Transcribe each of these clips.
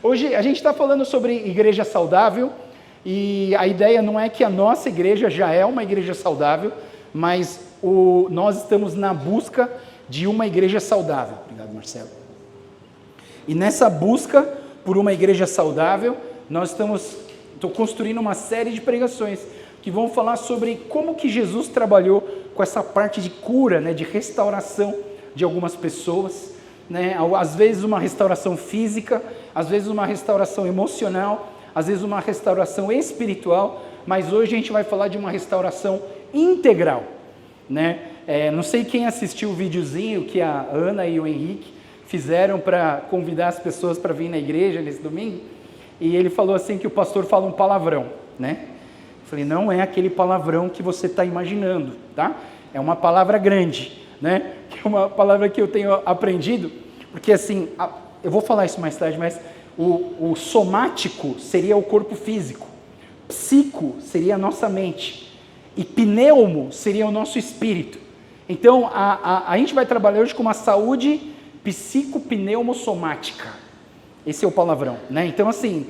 Hoje a gente está falando sobre igreja saudável, e a ideia não é que a nossa igreja já é uma igreja saudável, mas nós estamos na busca de uma igreja saudável. Obrigado, Marcelo. E nessa busca por uma igreja saudável, estou construindo uma série de pregações que vão falar sobre como que Jesus trabalhou com essa parte de cura, né, de restauração de algumas pessoas, né, às vezes uma restauração física, às vezes uma restauração emocional, às vezes uma restauração espiritual, mas hoje a gente vai falar de uma restauração integral, né? Não sei quem assistiu o videozinho que a Ana e o Henrique fizeram para convidar as pessoas para vir na igreja nesse domingo, e ele falou assim que o pastor fala um palavrão, né? Eu falei, não é aquele palavrão que você está imaginando, tá? É uma palavra grande, né? Que é uma palavra que eu tenho aprendido, porque assim, eu vou falar isso mais tarde, mas o somático seria o corpo físico, psico seria a nossa mente, e pneumo seria o nosso espírito. Então, a gente vai trabalhar hoje com uma saúde psico-pneumosomática. Esse é o palavrão, né? Então, assim,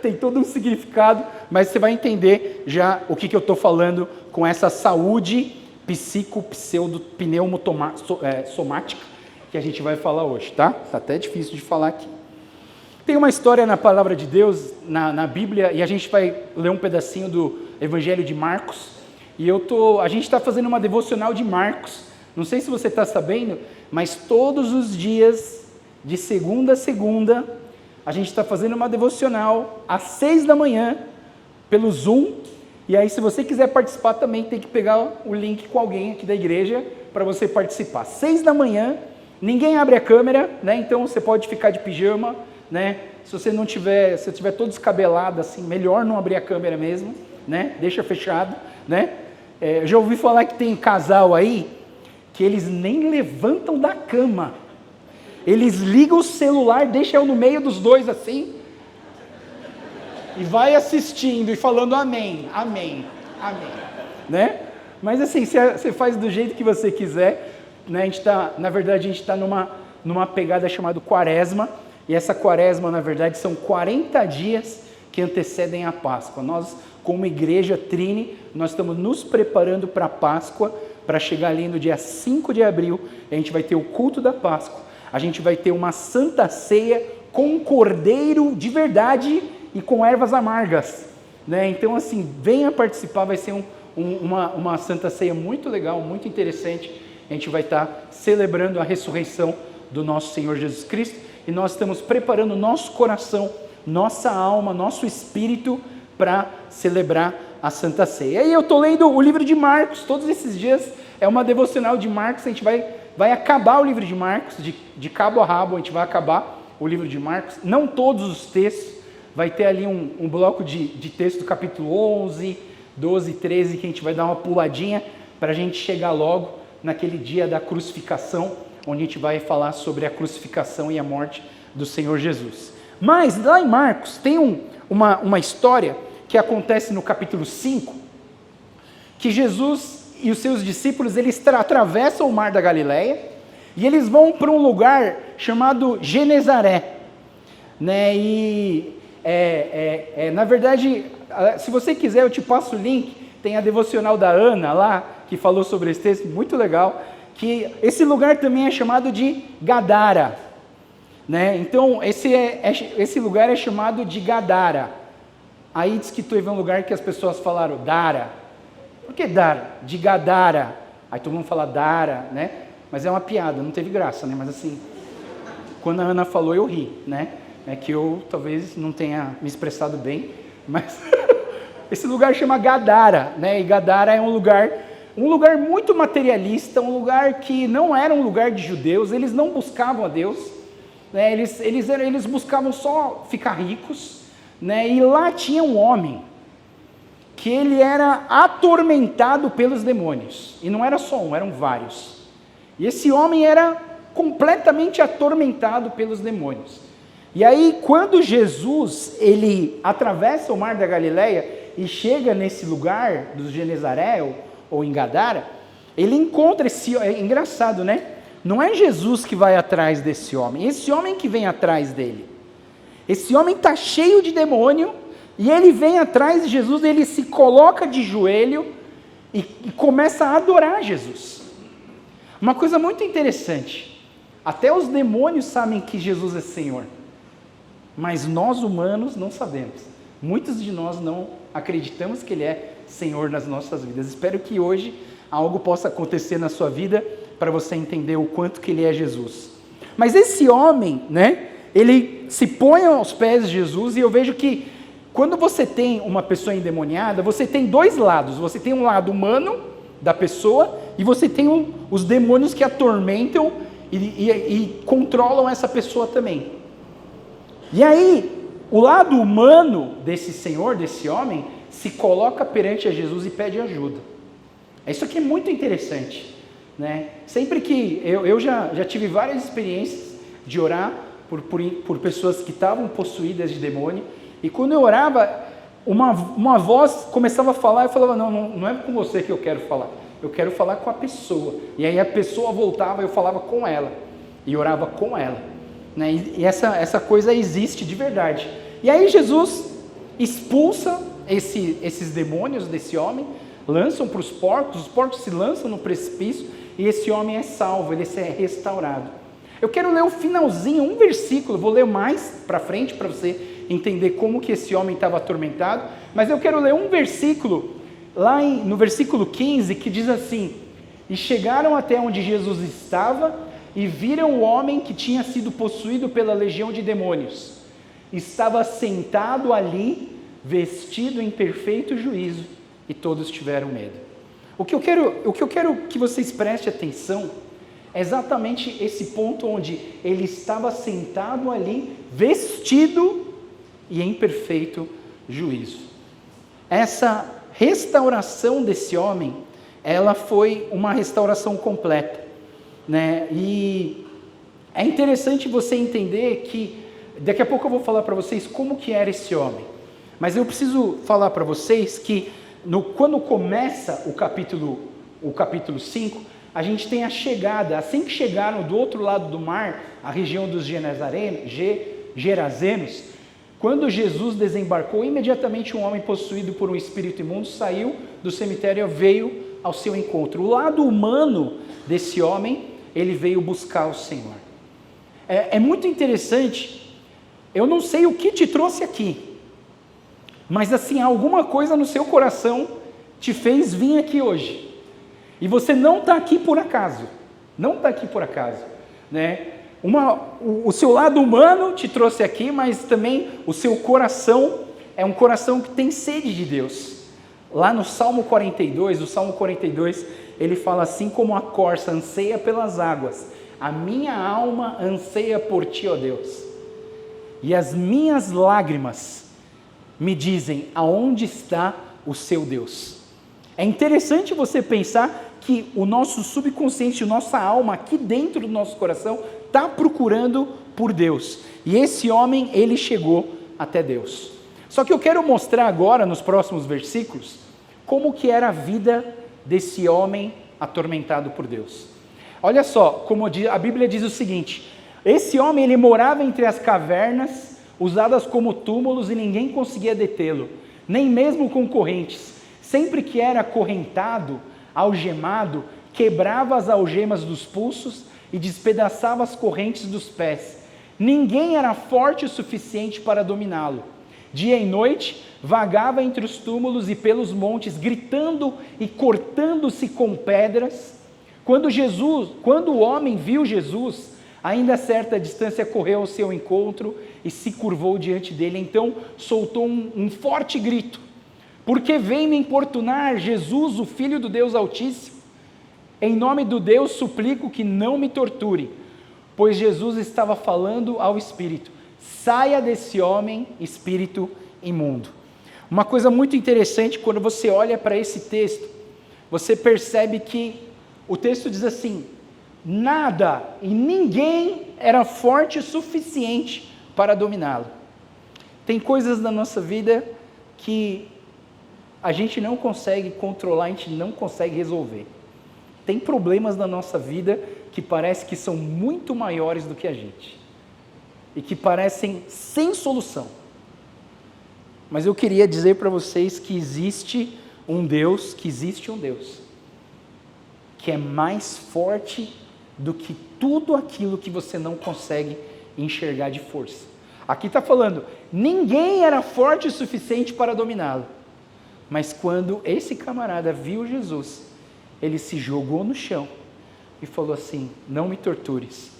tem todo um significado, mas você vai entender já o que eu estou falando com essa saúde psico-pseudo-pneumosomática que a gente vai falar hoje, tá? Tá até difícil de falar aqui. Tem uma história na palavra de Deus, na Bíblia, e a gente vai ler um pedacinho do Evangelho de Marcos, e a gente está fazendo uma devocional de Marcos. Não sei se você está sabendo, mas todos os dias, de segunda a segunda, a gente está fazendo uma devocional às 6 da manhã, pelo Zoom, e aí se você quiser participar também tem que pegar o link com alguém aqui da igreja para você participar. 6 da manhã, ninguém abre a câmera, né? Então você pode ficar de pijama, né? Se você estiver todo descabelado, assim, melhor não abrir a câmera mesmo, né? Deixa fechado, né? Eu já ouvi falar que tem casal aí que eles nem levantam da cama, eles ligam o celular, deixam no meio dos dois assim, e vai assistindo e falando amém, amém, amém, né? Mas assim, você faz do jeito que você quiser, né? Na verdade a gente está numa pegada chamada quaresma, e essa quaresma, na verdade, são 40 dias que antecedem a Páscoa. Nós, como igreja Trini, nós estamos nos preparando para a Páscoa, para chegar ali no dia 5 de abril, a gente vai ter o culto da Páscoa, a gente vai ter uma santa ceia com cordeiro de verdade e com ervas amargas, né? Então, assim, venha participar, vai ser uma santa ceia muito legal, muito interessante. A gente vai estar celebrando a ressurreição do nosso Senhor Jesus Cristo, e nós estamos preparando nosso coração, nossa alma, nosso espírito para celebrar a Santa Ceia. E aí eu estou lendo o livro de Marcos, todos esses dias é uma devocional de Marcos, a gente vai acabar o livro de Marcos, de cabo a rabo a gente vai acabar o livro de Marcos, não todos os textos, vai ter ali um bloco de texto do capítulo 11, 12, 13, que a gente vai dar uma puladinha para a gente chegar logo naquele dia da crucificação, onde a gente vai falar sobre a crucificação e a morte do Senhor Jesus. Mas lá em Marcos tem uma história que acontece no capítulo 5, que Jesus e os seus discípulos, eles atravessam o mar da Galileia, e eles vão para um lugar chamado Genezaré, né? E na verdade, se você quiser eu te passo o link, tem a devocional da Ana lá, que falou sobre esse texto, muito legal, que esse lugar também é chamado de Gadara, né? Então esse lugar é chamado de Gadara. Aí diz que teve um lugar que as pessoas falaram Dara. Por que Dara? De Gadara. Aí todo mundo fala Dara, né? Mas é uma piada, não teve graça, né? Mas assim, quando a Ana falou eu ri, né? É que eu talvez não tenha me expressado bem, mas esse lugar chama Gadara, né? E Gadara é um lugar muito materialista, um lugar que não era um lugar de judeus, eles não buscavam a Deus, né? Eles buscavam só ficar ricos, né? E lá tinha um homem que ele era atormentado pelos demônios, e não era só um, eram vários, e esse homem era completamente atormentado pelos demônios. E aí quando Jesus, ele atravessa o mar da Galileia e chega nesse lugar dos Genezaré, ou em Gadara, ele encontra é engraçado, né? Não é Jesus que vai atrás desse homem, esse homem que vem atrás dele. Esse homem está cheio de demônio, e ele vem atrás de Jesus, ele se coloca de joelho e começa a adorar Jesus. Uma coisa muito interessante, até os demônios sabem que Jesus é Senhor, mas nós humanos não sabemos. Muitos de nós não acreditamos que Ele é Senhor nas nossas vidas. Espero que hoje algo possa acontecer na sua vida para você entender o quanto que Ele é Jesus. Mas esse homem, né, ele se põe aos pés de Jesus, e eu vejo que quando você tem uma pessoa endemoniada, você tem dois lados. Você tem um lado humano da pessoa e você tem os demônios que atormentam e controlam essa pessoa também. E aí, o lado humano desse senhor, desse homem, se coloca perante a Jesus e pede ajuda. Isso aqui é muito interessante, né? Sempre que eu já tive várias experiências de orar por pessoas que estavam possuídas de demônio, e quando eu orava, uma voz começava a falar, eu falava, não é com você que eu quero falar, eu quero falar com a pessoa. E aí a pessoa voltava, eu falava com ela, e orava com ela, né? E essa coisa existe de verdade. E aí Jesus expulsa esses demônios desse homem, lançam para os porcos se lançam no precipício, e esse homem é salvo, ele é restaurado. Eu quero ler o finalzinho, um versículo, vou ler mais para frente para você entender como que esse homem estava atormentado, mas eu quero ler um versículo, lá no versículo 15, que diz assim: e chegaram até onde Jesus estava, e viram o homem que tinha sido possuído pela legião de demônios. Estava sentado ali, vestido em perfeito juízo, e todos tiveram medo. O que eu quero que vocês prestem atenção é exatamente esse ponto onde ele estava sentado ali, vestido e em perfeito juízo. Essa restauração desse homem, ela foi uma restauração completa, né? E é interessante você entender que, daqui a pouco eu vou falar para vocês como que era esse homem, mas eu preciso falar para vocês que quando começa o capítulo 5, a gente tem a chegada, assim que chegaram do outro lado do mar, a região dos Gerazenos, quando Jesus desembarcou, imediatamente um homem possuído por um espírito imundo saiu do cemitério e veio ao seu encontro. O lado humano desse homem, ele veio buscar o Senhor. É muito interessante, eu não sei o que te trouxe aqui, mas assim, alguma coisa no seu coração te fez vir aqui hoje. E você não está aqui por acaso, né? O seu lado humano te trouxe aqui, mas também o seu coração é um coração que tem sede de Deus. Lá no Salmo 42, ele fala assim: como a corça anseia pelas águas, a minha alma anseia por ti, ó Deus. E as minhas lágrimas me dizem, aonde está o seu Deus? É interessante você pensar que o nosso subconsciente, nossa alma, aqui dentro do nosso coração, está procurando por Deus. E esse homem, ele chegou até Deus. Só que eu quero mostrar agora, nos próximos versículos, como que era a vida desse homem atormentado por Deus. Olha só, como a Bíblia diz o seguinte: esse homem, ele morava entre as cavernas, usadas como túmulos, e ninguém conseguia detê-lo, nem mesmo com correntes. Sempre que era acorrentado, algemado, quebrava as algemas dos pulsos e despedaçava as correntes dos pés. Ninguém era forte o suficiente para dominá-lo. Dia e noite, vagava entre os túmulos e pelos montes, gritando e cortando-se com pedras. Quando o homem viu Jesus, ainda a certa distância correu ao seu encontro e se curvou diante dele. Então soltou um forte grito: porque vem me importunar, Jesus, o Filho do Deus Altíssimo? Em nome do Deus suplico que não me torture. Pois Jesus estava falando ao espírito: saia desse homem, espírito imundo. Uma coisa muito interessante, quando você olha para esse texto, você percebe que o texto diz assim: nada e ninguém era forte o suficiente para dominá-lo. Tem coisas na nossa vida que a gente não consegue controlar, a gente não consegue resolver. Tem problemas na nossa vida que parece que são muito maiores do que a gente. e que parecem sem solução. Mas eu queria dizer para vocês que existe um Deus, que é mais forte do que tudo aquilo que você não consegue enxergar de força. Aqui está falando, ninguém era forte o suficiente para dominá-lo. Mas quando esse camarada viu Jesus, ele se jogou no chão e falou assim: não me tortures.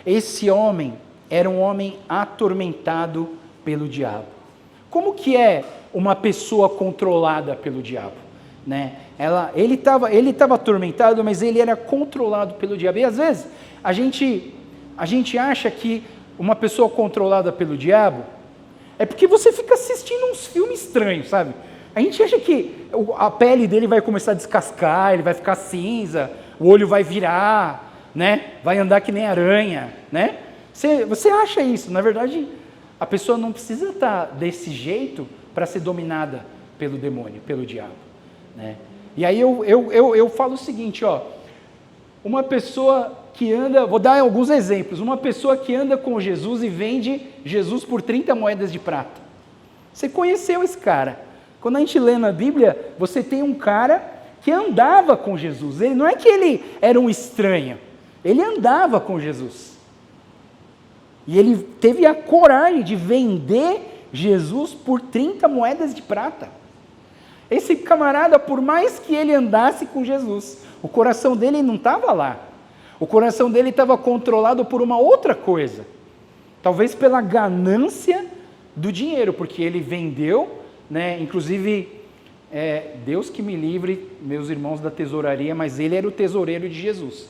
Esse homem era um homem atormentado pelo diabo. Como que é uma pessoa controlada pelo diabo? Né? Ele estava atormentado, mas ele era controlado pelo diabo. E às vezes a gente acha que uma pessoa controlada pelo diabo é porque você fica assistindo uns filmes estranhos, sabe? A gente acha que a pele dele vai começar a descascar, ele vai ficar cinza, o olho vai virar, né? Vai andar que nem aranha, né? Você acha isso? Na verdade, a pessoa não precisa estar desse jeito para ser dominada pelo demônio, pelo diabo, né? E aí eu falo o seguinte, ó, uma pessoa que anda, vou dar alguns exemplos, uma pessoa que anda com Jesus e vende Jesus por 30 moedas de prata. Você conheceu esse cara. Quando a gente lê na Bíblia, você tem um cara que andava com Jesus. Não é que ele era um estranho, ele andava com Jesus. E ele teve a coragem de vender Jesus por 30 moedas de prata. Esse camarada, por mais que ele andasse com Jesus, o coração dele não estava lá. O coração dele estava controlado por uma outra coisa. Talvez pela ganância do dinheiro, porque ele vendeu, né? Inclusive, Deus que me livre, meus irmãos da tesouraria, mas ele era o tesoureiro de Jesus.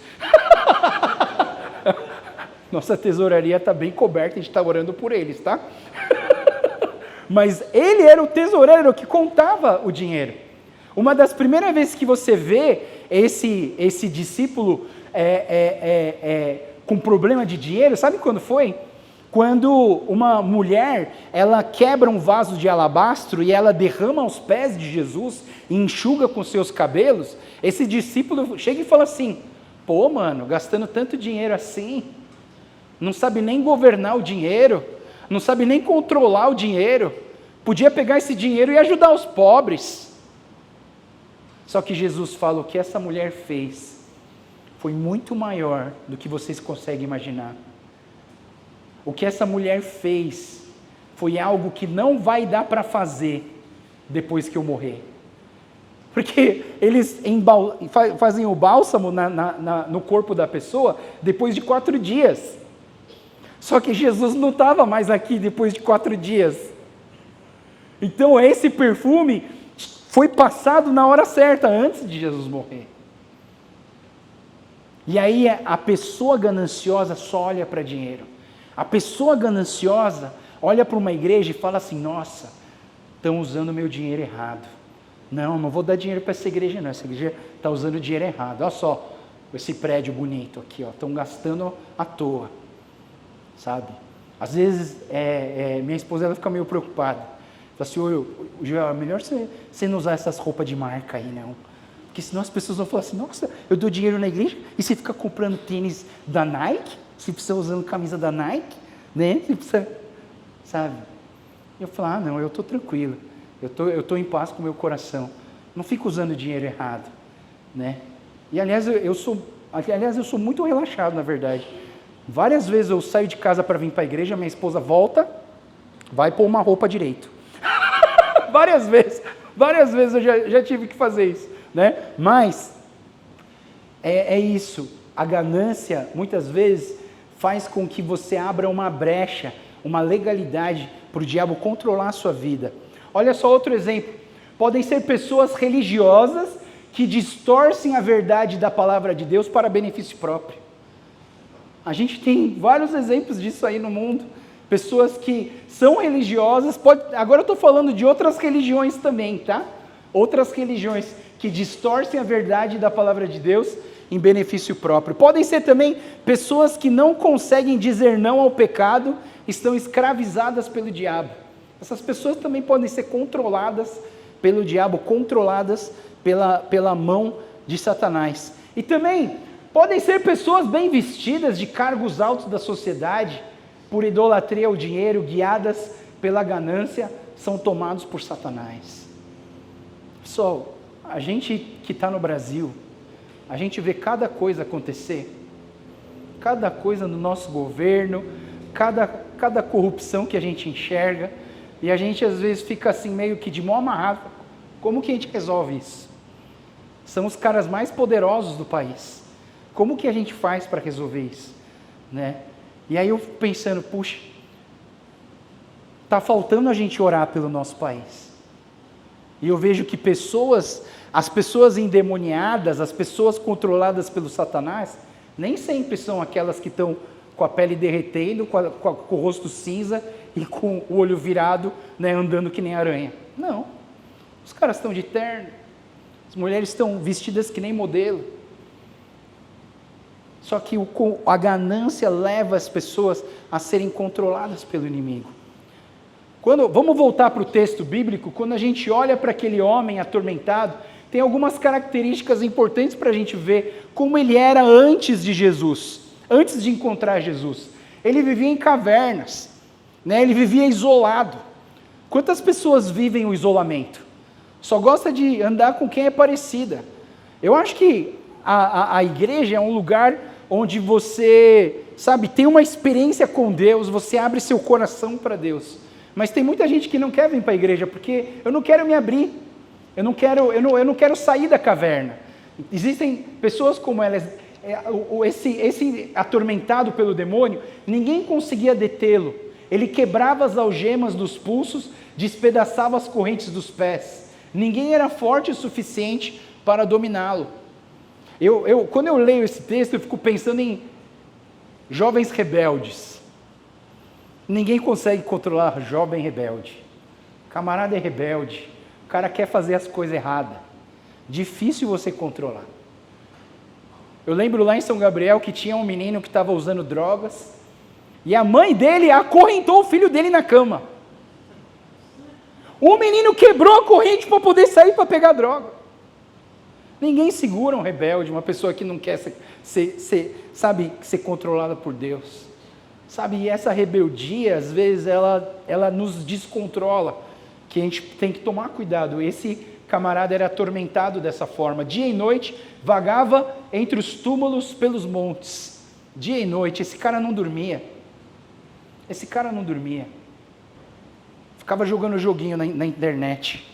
Nossa tesouraria está bem coberta, a gente está orando por eles, tá? Mas ele era o tesoureiro que contava o dinheiro. Uma das primeiras vezes que você vê esse discípulo com problema de dinheiro, sabe quando foi? Quando uma mulher, ela quebra um vaso de alabastro e ela derrama aos pés de Jesus e enxuga com seus cabelos, esse discípulo chega e fala assim: pô, mano, gastando tanto dinheiro assim, não sabe nem governar o dinheiro, não sabe nem controlar o dinheiro, podia pegar esse dinheiro e ajudar os pobres. Só que Jesus fala: o que essa mulher fez foi muito maior do que vocês conseguem imaginar. O que essa mulher fez foi algo que não vai dar para fazer depois que eu morrer. Porque eles fazem o bálsamo no corpo da pessoa depois de 4 dias. Só que Jesus não estava mais aqui depois de 4 dias. Então esse perfume foi passado na hora certa, antes de Jesus morrer. E aí a pessoa gananciosa só olha para dinheiro. A pessoa gananciosa olha para uma igreja e fala assim: nossa, estão usando meu dinheiro errado. Não vou dar dinheiro para essa igreja não, essa igreja está usando dinheiro errado. Olha só, esse prédio bonito aqui, estão gastando à toa, sabe? Às vezes, minha esposa ela fica meio preocupada. Fala assim: Joel, é melhor você não usar essas roupas de marca aí, não. Porque senão as pessoas vão falar assim: nossa, eu dou dinheiro na igreja e você fica comprando tênis da Nike? Você precisa usando camisa da Nike? Né? Você precisa, sabe? Eu falo: não, eu estou tranquilo. Eu estou em paz com o meu coração. Não fico usando dinheiro errado. Né? E aliás, eu sou muito relaxado, na verdade. Várias vezes eu saio de casa para vir para a igreja, minha esposa volta, vai pôr uma roupa direito. Várias vezes eu já tive que fazer isso. Né? Mas é isso. A ganância, muitas vezes, faz com que você abra uma brecha, uma legalidade para o diabo controlar a sua vida. Olha só outro exemplo. Podem ser pessoas religiosas que distorcem a verdade da palavra de Deus para benefício próprio. A gente tem vários exemplos disso aí no mundo. Pessoas que são religiosas, agora eu estou falando de outras religiões também, tá? Outras religiões que distorcem a verdade da palavra de Deus em benefício próprio. Podem ser também pessoas que não conseguem dizer não ao pecado, estão escravizadas pelo diabo. Essas pessoas também podem ser controladas pelo diabo, controladas pela mão de Satanás. E também podem ser pessoas bem vestidas, de cargos altos da sociedade, por idolatria ao dinheiro, guiadas pela ganância, são tomados por Satanás. Pessoal, a gente que está no Brasil, a gente vê cada coisa acontecer, cada coisa no nosso governo, cada corrupção que a gente enxerga, e a gente às vezes fica assim meio que de mão amarrada. Como que a gente resolve isso? São os caras mais poderosos do país. Como que a gente faz para resolver isso? Né? E aí eu fico pensando, puxa, está faltando a gente orar pelo nosso país. E eu vejo que as pessoas endemoniadas, as pessoas controladas pelo Satanás, nem sempre são aquelas que estão com a pele derretendo, com o rosto cinza e com o olho virado, né, andando que nem aranha. Não. Os caras estão de terno, as mulheres estão vestidas que nem modelo. Só que a ganância leva as pessoas a serem controladas pelo inimigo. Vamos voltar para o texto bíblico, quando a gente olha para aquele homem atormentado, tem algumas características importantes para a gente ver como ele era antes de Jesus, antes de encontrar Jesus. Ele vivia em cavernas, né? Ele vivia isolado. Quantas pessoas vivem o isolamento? Só gosta de andar com quem é parecida. Eu acho que a igreja é um lugar onde você, sabe, tem uma experiência com Deus, você abre seu coração para Deus. Mas tem muita gente que não quer vir para a igreja, porque eu não quero me abrir, eu não quero sair da caverna. Existem pessoas como elas, esse atormentado pelo demônio, ninguém conseguia detê-lo. Ele quebrava as algemas dos pulsos, despedaçava as correntes dos pés. Ninguém era forte o suficiente para dominá-lo. Quando eu leio esse texto, eu fico pensando em jovens rebeldes. Ninguém consegue controlar jovem rebelde. Camarada é rebelde. O cara quer fazer as coisas erradas. Difícil você controlar. Eu lembro lá em São Gabriel que tinha um menino que estava usando drogas e a mãe dele acorrentou o filho dele na cama. O menino quebrou a corrente para poder sair para pegar droga. Ninguém segura um rebelde, uma pessoa que não quer ser controlada por Deus. Sabe, e essa rebeldia, às vezes, ela nos descontrola, que a gente tem que tomar cuidado. Esse camarada era atormentado dessa forma. Dia e noite, vagava entre os túmulos pelos montes. Dia e noite, esse cara não dormia. Ficava jogando joguinho na internet.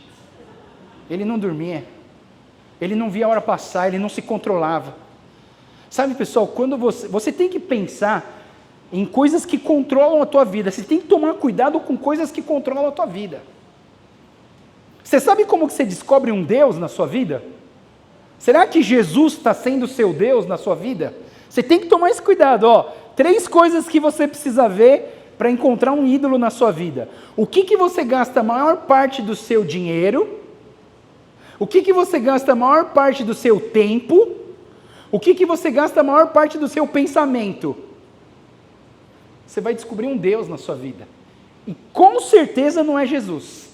Ele não dormia. Ele não via a hora passar, ele não se controlava. Sabe, pessoal, quando você tem que pensar em coisas que controlam a tua vida. Você tem que tomar cuidado com coisas que controlam a tua vida. Você sabe como que você descobre um Deus na sua vida? Será que Jesus está sendo seu Deus na sua vida? Você tem que tomar esse cuidado. 3 coisas que você precisa ver para encontrar um ídolo na sua vida. O que você gasta a maior parte do seu dinheiro? O que você gasta a maior parte do seu tempo? O que você gasta a maior parte do seu pensamento? Você vai descobrir um Deus na sua vida. E com certeza não é Jesus.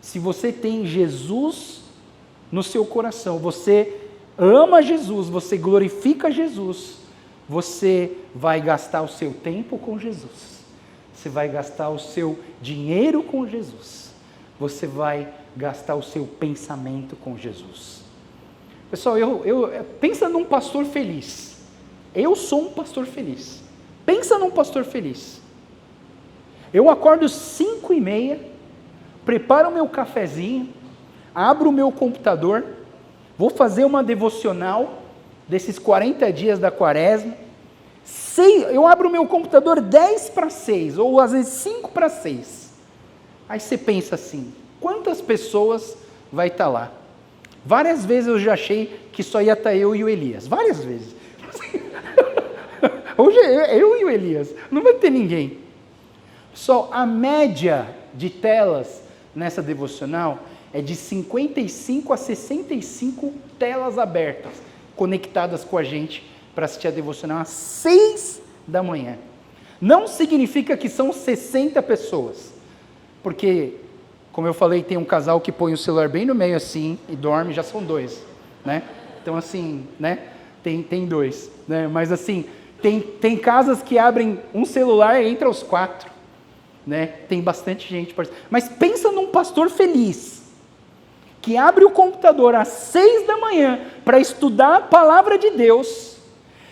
Se você tem Jesus no seu coração, você ama Jesus, você glorifica Jesus, você vai gastar o seu tempo com Jesus. Você vai gastar o seu dinheiro com Jesus. Você vai gastar o seu pensamento com Jesus. Pessoal, pensa num pastor feliz. Eu sou um pastor feliz. Pensa num pastor feliz. Eu acordo 5h30, preparo o meu cafezinho, abro o meu computador, vou fazer uma devocional desses 40 dias da quaresma. Eu abro o meu computador 5:50, ou às vezes 5:50. Aí você pensa assim, quantas pessoas vai estar lá? Várias vezes eu já achei que só ia estar eu e o Elias. Várias vezes. Hoje é eu e o Elias, não vai ter ninguém. Só a média de telas nessa devocional é de 55 a 65 telas abertas, conectadas com a gente para assistir a devocional às 6 da manhã. Não significa que são 60 pessoas, porque, como eu falei, tem um casal que põe o celular bem no meio assim e dorme, já são 2, né? Então assim, né? Tem 2, né? Mas assim, Tem casas que abrem um celular e entra os 4. Né? Tem bastante gente. Mas pensa num pastor feliz, que abre o computador às 6 da manhã para estudar a palavra de Deus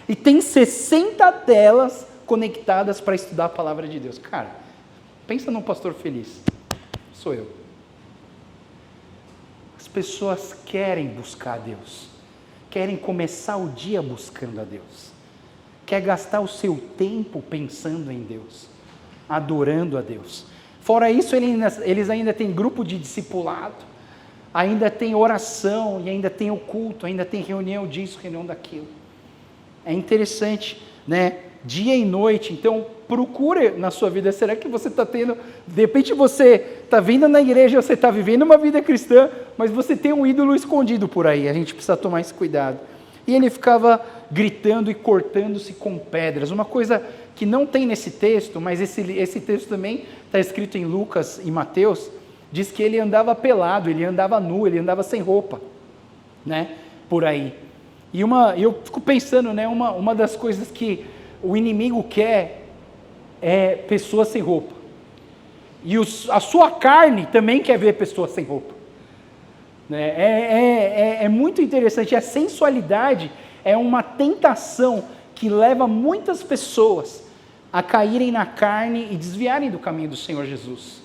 e tem 60 telas conectadas para estudar a palavra de Deus. Cara, pensa num pastor feliz. Sou eu. As pessoas querem buscar a Deus, querem começar o dia buscando a Deus, quer gastar o seu tempo pensando em Deus, adorando a Deus. Fora isso, eles ainda têm grupo de discipulado, ainda tem oração, e ainda tem o culto, ainda tem reunião disso, reunião daquilo. É interessante, né? Dia e noite. Então, procure na sua vida, será que você está tendo, de repente você está vindo na igreja, você está vivendo uma vida cristã, mas você tem um ídolo escondido por aí, a gente precisa tomar esse cuidado. E ele ficava gritando e cortando-se com pedras, uma coisa que não tem nesse texto, mas esse texto também está escrito em Lucas e Mateus, diz que ele andava pelado, ele andava nu, ele andava sem roupa, né, por aí. E eu fico pensando, né, uma das coisas que o inimigo quer é pessoas sem roupa. E a sua carne também quer ver pessoas sem roupa. Né? É muito interessante. A sensualidade é uma tentação que leva muitas pessoas a caírem na carne e desviarem do caminho do Senhor Jesus.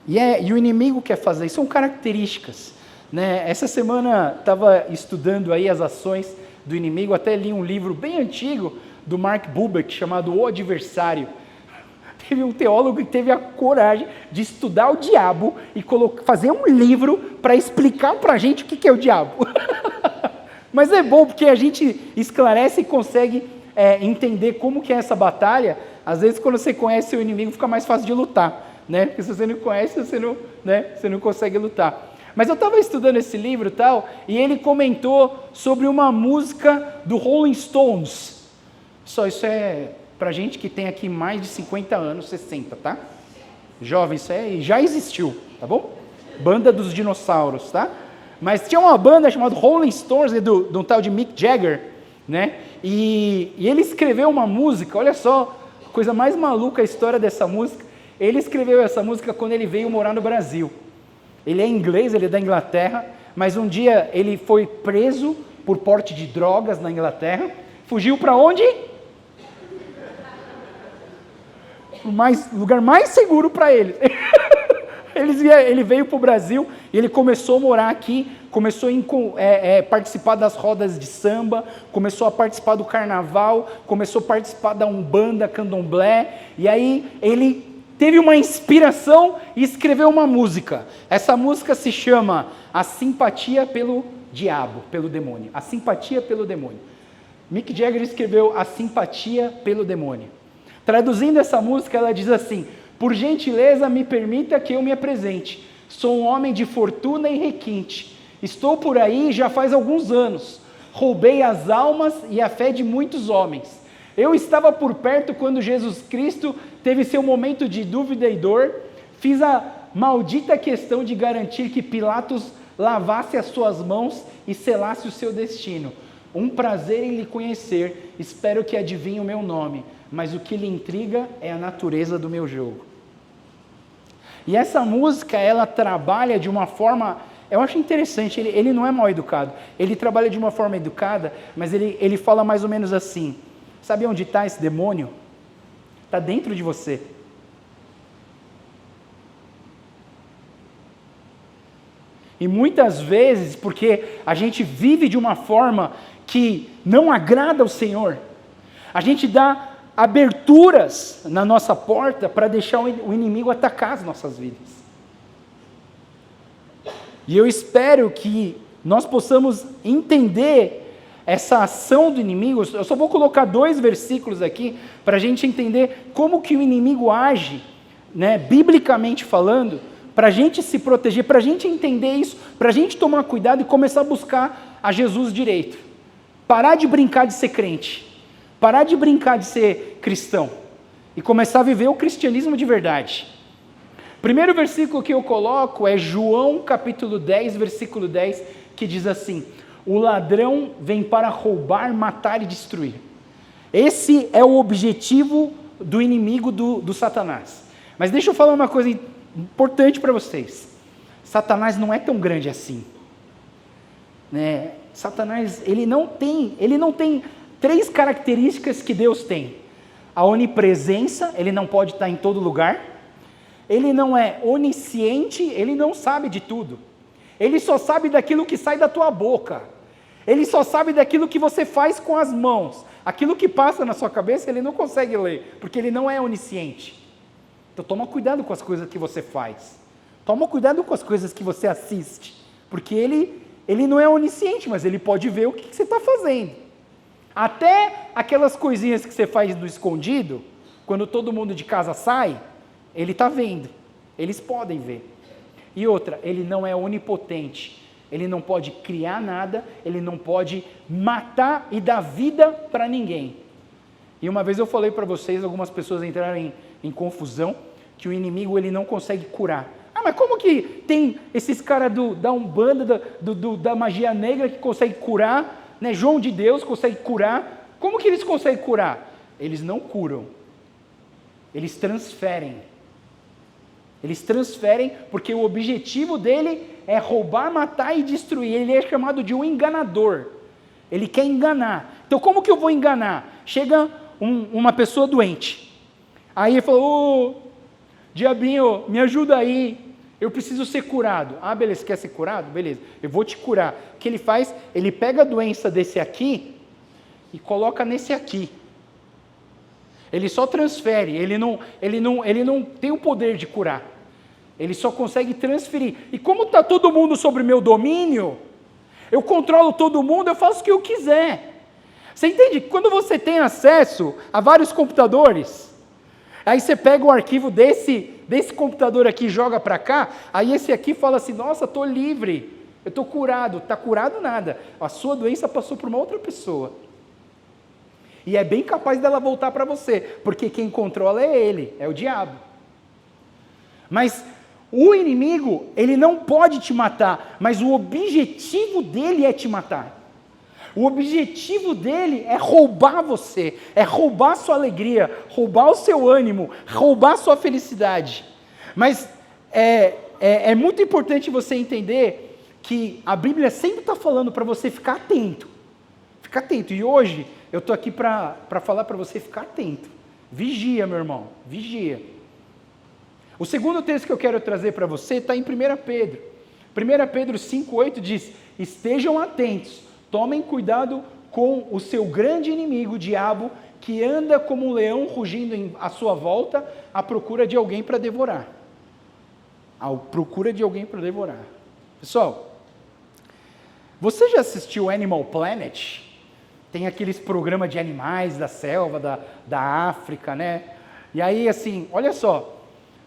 E o inimigo quer fazer isso. São características. Né? Essa semana estava estudando aí as ações do inimigo, até li um livro bem antigo do Mark Buber, chamado O Adversário. Teve um teólogo que teve a coragem de estudar o diabo e fazer um livro para explicar para a gente o que é o diabo. Mas é bom, porque a gente esclarece e consegue entender como que é essa batalha. Às vezes, quando você conhece o inimigo, fica mais fácil de lutar, né? Porque se você não conhece, você não consegue lutar. Mas eu estava estudando esse livro e tal, e ele comentou sobre uma música do Rolling Stones. Só isso é para gente que tem aqui mais de 50 anos, 60, tá? Jovem, isso já existiu, tá bom? Banda dos dinossauros, tá? Mas tinha uma banda chamada Rolling Stones, de um tal de Mick Jagger, né? E ele escreveu uma música, olha só, a coisa mais maluca a história dessa música. Ele escreveu essa música quando ele veio morar no Brasil. Ele é inglês, ele é da Inglaterra, mas um dia ele foi preso por porte de drogas na Inglaterra. Fugiu para onde? O lugar mais seguro para ele. Ele veio para o Brasil e ele começou a morar aqui, começou a participar das rodas de samba, começou a participar do carnaval, começou a participar da Umbanda, Candomblé, e aí ele teve uma inspiração e escreveu uma música. Essa música se chama A Simpatia pelo Diabo, pelo Demônio. A Simpatia pelo Demônio. Mick Jagger escreveu A Simpatia pelo Demônio. Traduzindo essa música, ela diz assim: por gentileza, me permita que eu me apresente. Sou um homem de fortuna e requinte. Estou por aí já faz alguns anos. Roubei as almas e a fé de muitos homens. Eu estava por perto quando Jesus Cristo teve seu momento de dúvida e dor. Fiz a maldita questão de garantir que Pilatos lavasse as suas mãos e selasse o seu destino. Um prazer em lhe conhecer, espero que adivinhe o meu nome, mas o que lhe intriga é a natureza do meu jogo. E essa música, ela trabalha de uma forma, eu acho interessante, ele não é mal educado, ele trabalha de uma forma educada, mas ele fala mais ou menos assim: sabe onde está esse demônio? Está dentro de você. E muitas vezes, porque a gente vive de uma forma que não agrada ao Senhor, a gente dá aberturas na nossa porta para deixar o inimigo atacar as nossas vidas. E eu espero que nós possamos entender essa ação do inimigo. Eu só vou colocar 2 versículos aqui para a gente entender como que o inimigo age, né, biblicamente falando, para a gente se proteger, para a gente entender isso, para a gente tomar cuidado e começar a buscar a Jesus direito. Parar de brincar de ser crente, parar de brincar de ser cristão e começar a viver o cristianismo de verdade. Primeiro versículo que eu coloco é João capítulo 10, versículo 10, que diz assim: o ladrão vem para roubar, matar e destruir. Esse é o objetivo do inimigo do Satanás. Mas deixa eu falar uma coisa importante para vocês. Satanás não é tão grande assim. Né? Satanás, ele não tem 3 características que Deus tem. A onipresença, ele não pode estar em todo lugar. Ele não é onisciente, ele não sabe de tudo. Ele só sabe daquilo que sai da tua boca. Ele só sabe daquilo que você faz com as mãos. Aquilo que passa na sua cabeça, ele não consegue ler, porque ele não é onisciente. Então toma cuidado com as coisas que você faz. Toma cuidado com as coisas que você assiste, porque ele não é onisciente, mas ele pode ver o que você está fazendo. Até aquelas coisinhas que você faz no escondido, quando todo mundo de casa sai, ele está vendo. Eles podem ver. E outra, ele não é onipotente. Ele não pode criar nada, ele não pode matar e dar vida para ninguém. E uma vez eu falei para vocês, algumas pessoas entraram em confusão, que o inimigo ele não consegue curar. Ah, mas como que tem esses caras da Umbanda, da magia negra que conseguem curar, né? João de Deus consegue curar. Como que eles conseguem curar? Eles não curam. Eles transferem. Eles transferem porque o objetivo dele é roubar, matar e destruir. Ele é chamado de um enganador. Ele quer enganar. Então como que eu vou enganar? Chega uma pessoa doente. Aí ele falou, ô, diabinho, me ajuda aí. Eu preciso ser curado. Ah, beleza, quer ser curado? Beleza, eu vou te curar. O que ele faz? Ele pega a doença desse aqui e coloca nesse aqui. Ele só transfere, ele não tem o poder de curar. Ele só consegue transferir. E como está todo mundo sobre meu domínio, eu controlo todo mundo, eu faço o que eu quiser. Você entende? Quando você tem acesso a vários computadores, aí você pega o arquivo desse computador aqui e joga para cá, aí esse aqui fala assim, nossa, estou livre, eu estou curado. Está curado nada. A sua doença passou para uma outra pessoa. E é bem capaz dela voltar para você, porque quem controla é ele, é o diabo. Mas o inimigo, ele não pode te matar, mas o objetivo dele é te matar. O objetivo dele é roubar você, é roubar sua alegria, roubar o seu ânimo, roubar sua felicidade. Mas é muito importante você entender que a Bíblia sempre está falando para você ficar atento. Ficar atento. E hoje eu estou aqui para falar para você ficar atento. Vigia, meu irmão, vigia. O segundo texto que eu quero trazer para você está em 1 Pedro. 1 Pedro 5,8 diz, estejam atentos, tomem cuidado com o seu grande inimigo, o diabo, que anda como um leão rugindo à sua volta, à procura de alguém para devorar. À procura de alguém para devorar. Pessoal, você já assistiu Animal Planet? Tem aqueles programas de animais da selva, da África, né? E aí, assim, olha só,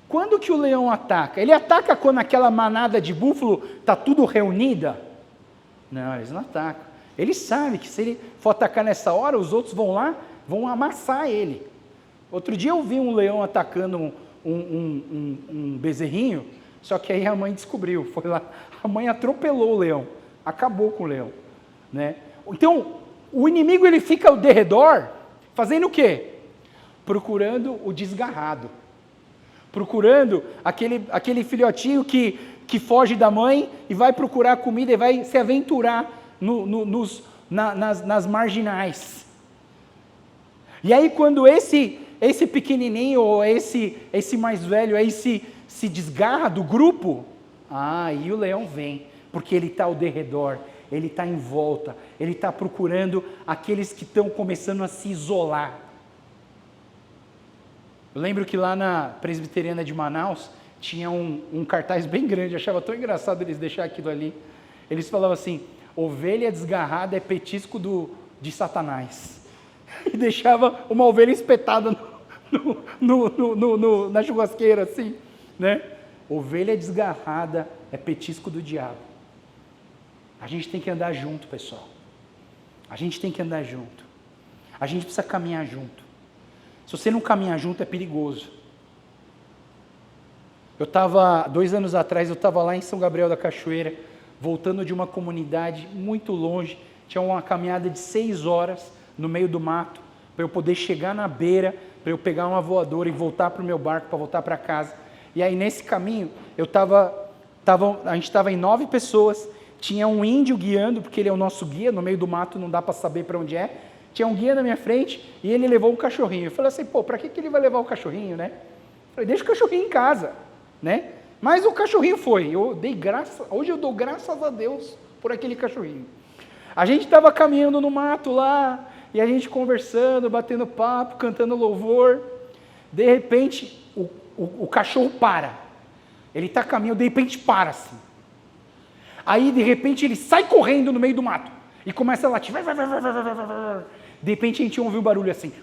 quando que o leão ataca? Ele ataca quando aquela manada de búfalo está tudo reunida? Não, eles não atacam. Ele sabe que se ele for atacar nessa hora, os outros vão lá, vão amassar ele. Outro dia eu vi um leão atacando um bezerrinho, só que aí a mãe descobriu, foi lá, a mãe atropelou o leão, acabou com o leão, né? Então, o inimigo ele fica ao derredor, fazendo o quê? Procurando o desgarrado. Procurando aquele filhotinho que foge da mãe e vai procurar comida e vai se aventurar nas marginais. E aí quando esse pequenininho ou esse mais velho aí se desgarra do grupo, aí o leão vem, porque ele está ao derredor, ele está em volta, ele está procurando aqueles que estão começando a se isolar. Eu lembro que lá na Presbiteriana de Manaus, tinha um cartaz bem grande, eu achava tão engraçado eles deixarem aquilo ali. Eles falavam assim, ovelha desgarrada é petisco de Satanás. E deixava uma ovelha espetada na churrasqueira, assim, né? Ovelha desgarrada é petisco do diabo. A gente tem que andar junto, pessoal. A gente tem que andar junto. A gente precisa caminhar junto. Se você não caminhar junto, é perigoso. Eu estava, 2 anos atrás, eu estava lá em São Gabriel da Cachoeira, voltando de uma comunidade muito longe, tinha uma caminhada de 6 horas no meio do mato, para eu poder chegar na beira, para eu pegar uma voadora e voltar para o meu barco, para voltar para casa. E aí nesse caminho, a gente estava em 9 pessoas, tinha um índio guiando, porque ele é o nosso guia, no meio do mato não dá para saber para onde é. Tinha um guia na minha frente e ele levou um cachorrinho. Eu falei assim, para que ele vai levar o cachorrinho, né? Eu falei, deixa o cachorrinho em casa, né? Mas o cachorrinho foi, hoje eu dou graças a Deus por aquele cachorrinho. A gente estava caminhando no mato lá, e a gente conversando, batendo papo, cantando louvor. De repente, o cachorro para. Ele está caminhando, de repente para assim. Aí, de repente, ele sai correndo no meio do mato e começa a latir. De repente, a gente ouviu um barulho assim.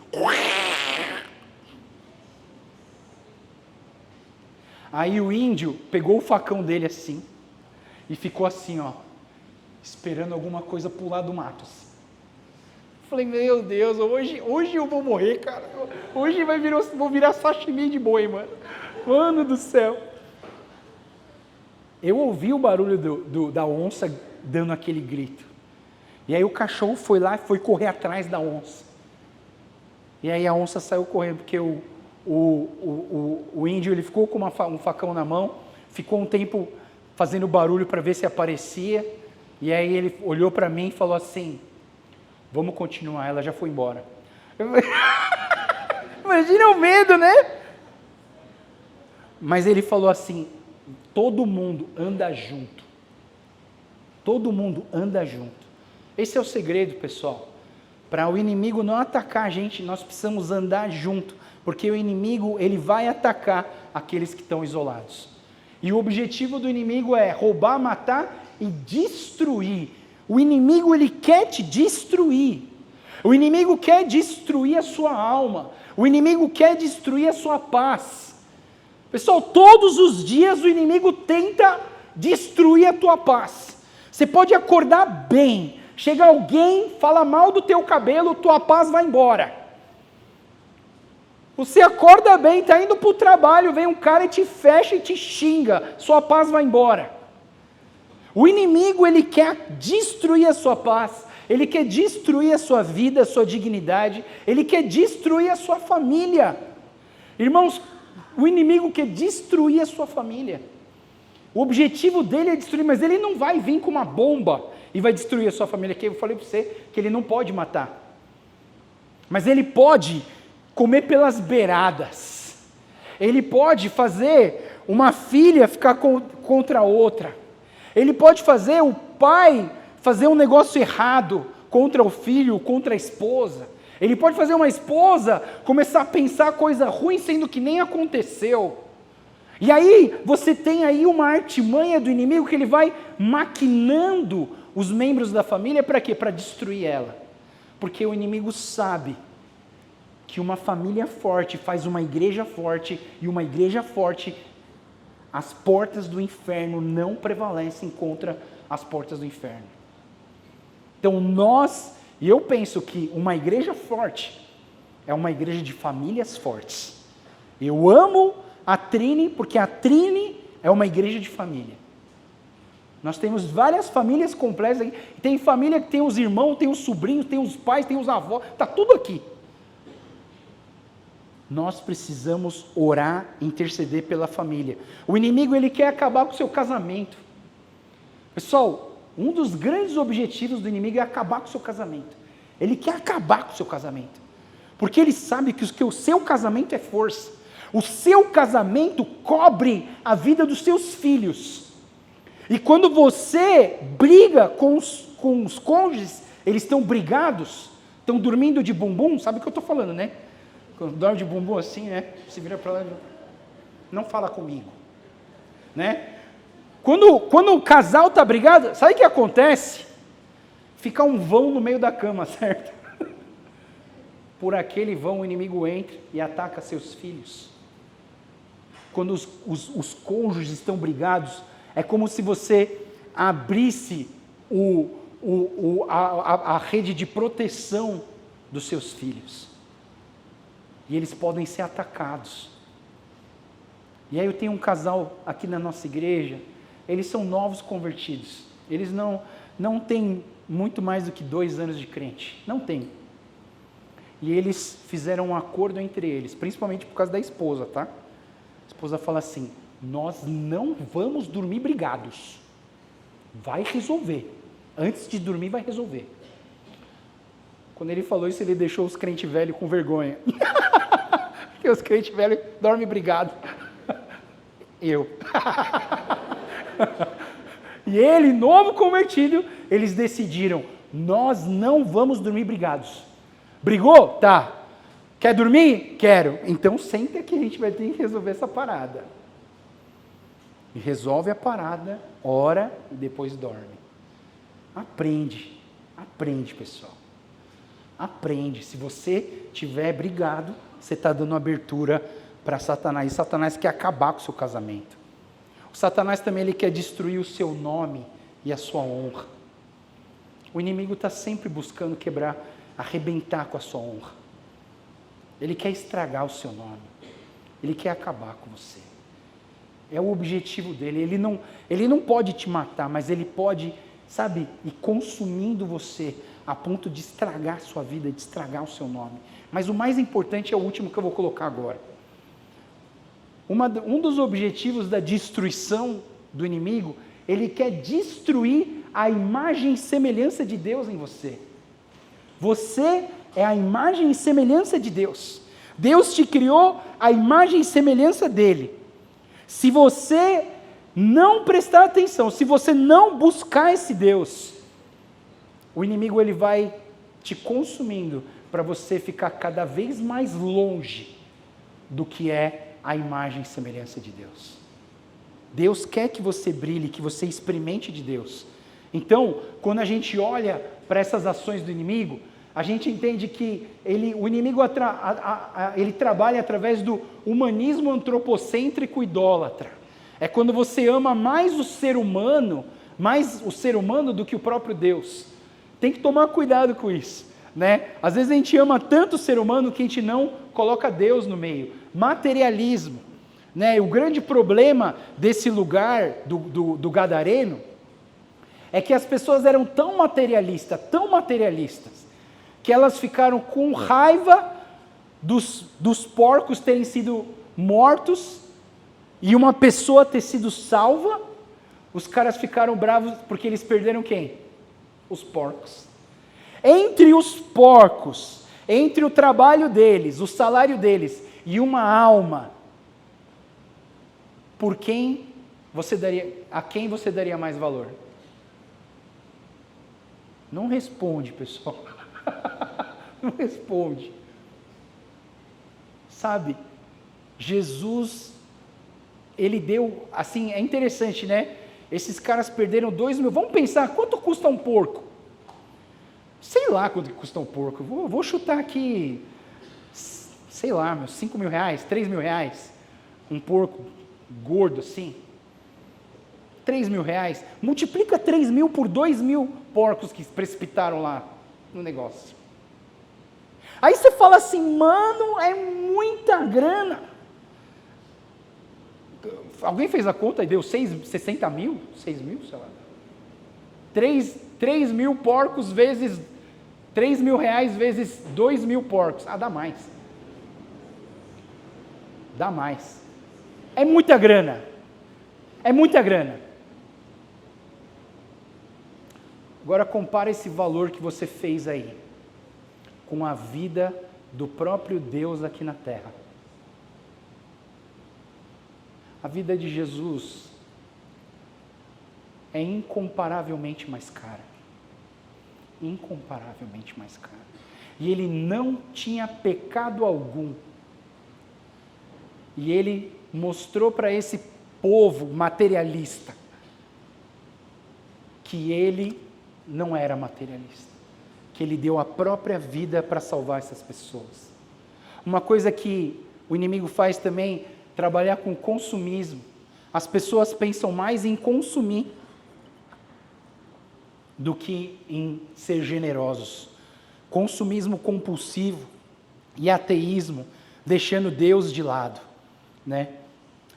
Aí o índio pegou o facão dele assim e ficou assim, ó, esperando alguma coisa pular do mato. Assim. Falei, meu Deus, hoje eu vou morrer, cara. Hoje vou virar sashimi de boi, mano. Mano do céu. Eu ouvi o barulho da onça dando aquele grito. E aí o cachorro foi lá e foi correr atrás da onça. E aí a onça saiu correndo, porque o índio ele ficou com um facão na mão, ficou um tempo fazendo barulho para ver se aparecia. E aí ele olhou para mim e falou assim, vamos continuar, ela já foi embora. Imagina o medo, né? Mas ele falou assim, todo mundo anda junto. Todo mundo anda junto. Esse é o segredo, pessoal. Para o inimigo não atacar a gente, nós precisamos andar junto. Porque o inimigo, ele vai atacar aqueles que estão isolados. E o objetivo do inimigo é roubar, matar e destruir. O inimigo, ele quer te destruir. O inimigo quer destruir a sua alma. O inimigo quer destruir a sua paz. Pessoal, todos os dias o inimigo tenta destruir a tua paz. Você pode acordar bem, chega alguém, fala mal do teu cabelo, tua paz vai embora. Você acorda bem, está indo para o trabalho, vem um cara e te fecha e te xinga, sua paz vai embora. O inimigo, ele quer destruir a sua paz, ele quer destruir a sua vida, a sua dignidade, ele quer destruir a sua família. Irmãos, o inimigo quer destruir a sua família. O objetivo dele é destruir, mas ele não vai vir com uma bomba e vai destruir a sua família, que eu falei para você que ele não pode matar. Mas ele pode comer pelas beiradas. Ele pode fazer uma filha ficar contra a outra. Ele pode fazer o pai fazer um negócio errado contra o filho, contra a esposa. Ele pode fazer uma esposa começar a pensar coisa ruim, sendo que nem aconteceu. E aí, você tem aí uma artimanha do inimigo que ele vai maquinando os membros da família para quê? Para destruir ela. Porque o inimigo sabe que uma família forte faz uma igreja forte, e uma igreja forte, as portas do inferno não prevalecem contra as portas do inferno. Então e eu penso que uma igreja forte é uma igreja de famílias fortes. Eu amo a Trine, porque a Trine é uma igreja de família. Nós temos várias famílias completas aqui. Tem família que tem os irmãos, tem os sobrinhos, tem os pais, tem os avós, está tudo aqui. Nós precisamos orar, interceder pela família. O inimigo, ele quer acabar com o seu casamento. Pessoal, um dos grandes objetivos do inimigo é acabar com o seu casamento. Ele quer acabar com o seu casamento. Porque ele sabe que o seu casamento é força. O seu casamento cobre a vida dos seus filhos. E quando você briga com os cônjuges, eles estão brigados, estão dormindo de bumbum, sabe o que eu estou falando, né? Quando dorme de bumbum assim, né? Você vira para lá, não fala comigo, né? Quando o casal está brigado, sabe o que acontece? Fica um vão no meio da cama, certo? Por aquele vão o inimigo entra e ataca seus filhos. Quando os cônjuges estão brigados, é como se você abrisse a rede de proteção dos seus filhos. E eles podem ser atacados. E aí eu tenho um casal aqui na nossa igreja, eles são novos convertidos. Eles não têm muito mais do que 2 anos de crente. Não tem. E eles fizeram um acordo entre eles, principalmente por causa da esposa, tá? A esposa fala assim: nós não vamos dormir brigados. Vai resolver. Antes de dormir, vai resolver. Quando ele falou isso, ele deixou os crentes velhos com vergonha. Porque os crentes velhos dormem brigados. Eu. E ele, novo convertido, eles decidiram: nós não vamos dormir brigados. Brigou? Tá. Quer dormir? Quero. Então senta que a gente vai ter que resolver essa parada. E resolve a parada, ora e depois dorme. Aprende. Aprende, pessoal. Aprende. Se você tiver brigado, você está dando abertura para Satanás. E Satanás quer acabar com o seu casamento. O Satanás também ele quer destruir o seu nome e a sua honra. O inimigo está sempre buscando quebrar, arrebentar com a sua honra. Ele quer estragar o seu nome. Ele quer acabar com você. É o objetivo dele. Ele não pode te matar, mas ele pode, sabe, ir consumindo você a ponto de estragar a sua vida, de estragar o seu nome. Mas o mais importante é o último que eu vou colocar agora. Um dos objetivos da destruição do inimigo, ele quer destruir a imagem e semelhança de Deus em você. Você é a imagem e semelhança de Deus. Deus te criou a imagem e semelhança dele. Se você não prestar atenção, se você não buscar esse Deus, o inimigo ele vai te consumindo para você ficar cada vez mais longe do que é a imagem e semelhança de Deus. Deus quer que você brilhe, que você experimente de Deus. Então, quando a gente olha para essas ações do inimigo, a gente entende que o inimigo ele trabalha através do humanismo antropocêntrico idólatra. É quando você ama mais o ser humano do que o próprio Deus. Tem que tomar cuidado com isso, né? Às vezes a gente ama tanto o ser humano que a gente não coloca Deus no meio. Materialismo, né? O grande problema desse lugar do Gadareno é que as pessoas eram tão materialistas, que elas ficaram com raiva dos porcos terem sido mortos e uma pessoa ter sido salva. Os caras ficaram bravos porque eles perderam quem? Os porcos. Entre os porcos, entre o trabalho deles, o salário deles e uma alma, a quem você daria mais valor? Não responde, pessoal. Não responde. Sabe, Jesus, ele deu, assim, é interessante, né? Esses caras perderam 2.000, vamos pensar, quanto custa um porco? Sei lá quanto custa um porco, vou chutar aqui, sei lá, meus 5.000 reais, 3.000 reais, um porco gordo assim, 3.000 reais, multiplica 3.000 por 2.000 porcos que precipitaram lá no negócio. Aí você fala assim, mano, é muita grana. Alguém fez a conta e deu 60 mil? 6 mil, sei lá. 3.000 porcos vezes, 3.000 reais vezes 2.000 porcos. Ah, dá mais. Dá mais. É muita grana. É muita grana. Agora compara esse valor que você fez aí com a vida do próprio Deus aqui na terra. A vida de Jesus é incomparavelmente mais cara. Incomparavelmente mais cara. E ele não tinha pecado algum. E ele mostrou para esse povo materialista que ele não era materialista. Que ele deu a própria vida para salvar essas pessoas. Uma coisa que o inimigo faz também, trabalhar com consumismo. As pessoas pensam mais em consumir do que em ser generosos. Consumismo compulsivo e ateísmo, deixando Deus de lado, né?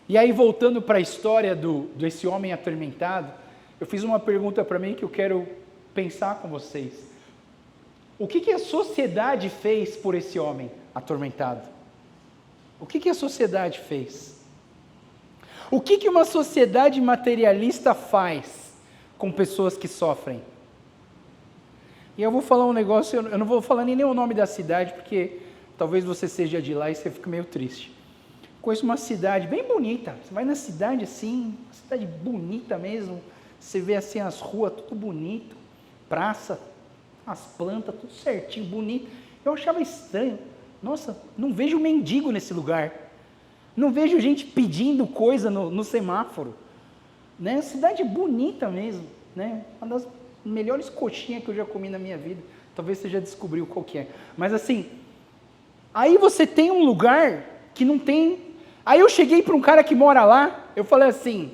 E aí, voltando para a história desse homem atormentado, eu fiz uma pergunta para mim que eu quero pensar com vocês. O que a sociedade fez por esse homem atormentado? O que a sociedade fez? O que uma sociedade materialista faz com pessoas que sofrem? E eu vou falar um negócio, eu não vou falar nem o nome da cidade, porque talvez você seja de lá e você fique meio triste. Conheço uma cidade bem bonita, você vai na cidade assim, uma cidade bonita mesmo, você vê assim as ruas, tudo bonito, praça, as plantas, tudo certinho, bonito. Eu achava estranho, nossa, não vejo mendigo nesse lugar, não vejo gente pedindo coisa no semáforo, né? Cidade bonita mesmo, né? Uma das melhores coxinhas que eu já comi na minha vida, talvez você já descobriu qual que é, mas assim, aí você tem um lugar que não tem, aí eu cheguei para um cara que mora lá, eu falei assim,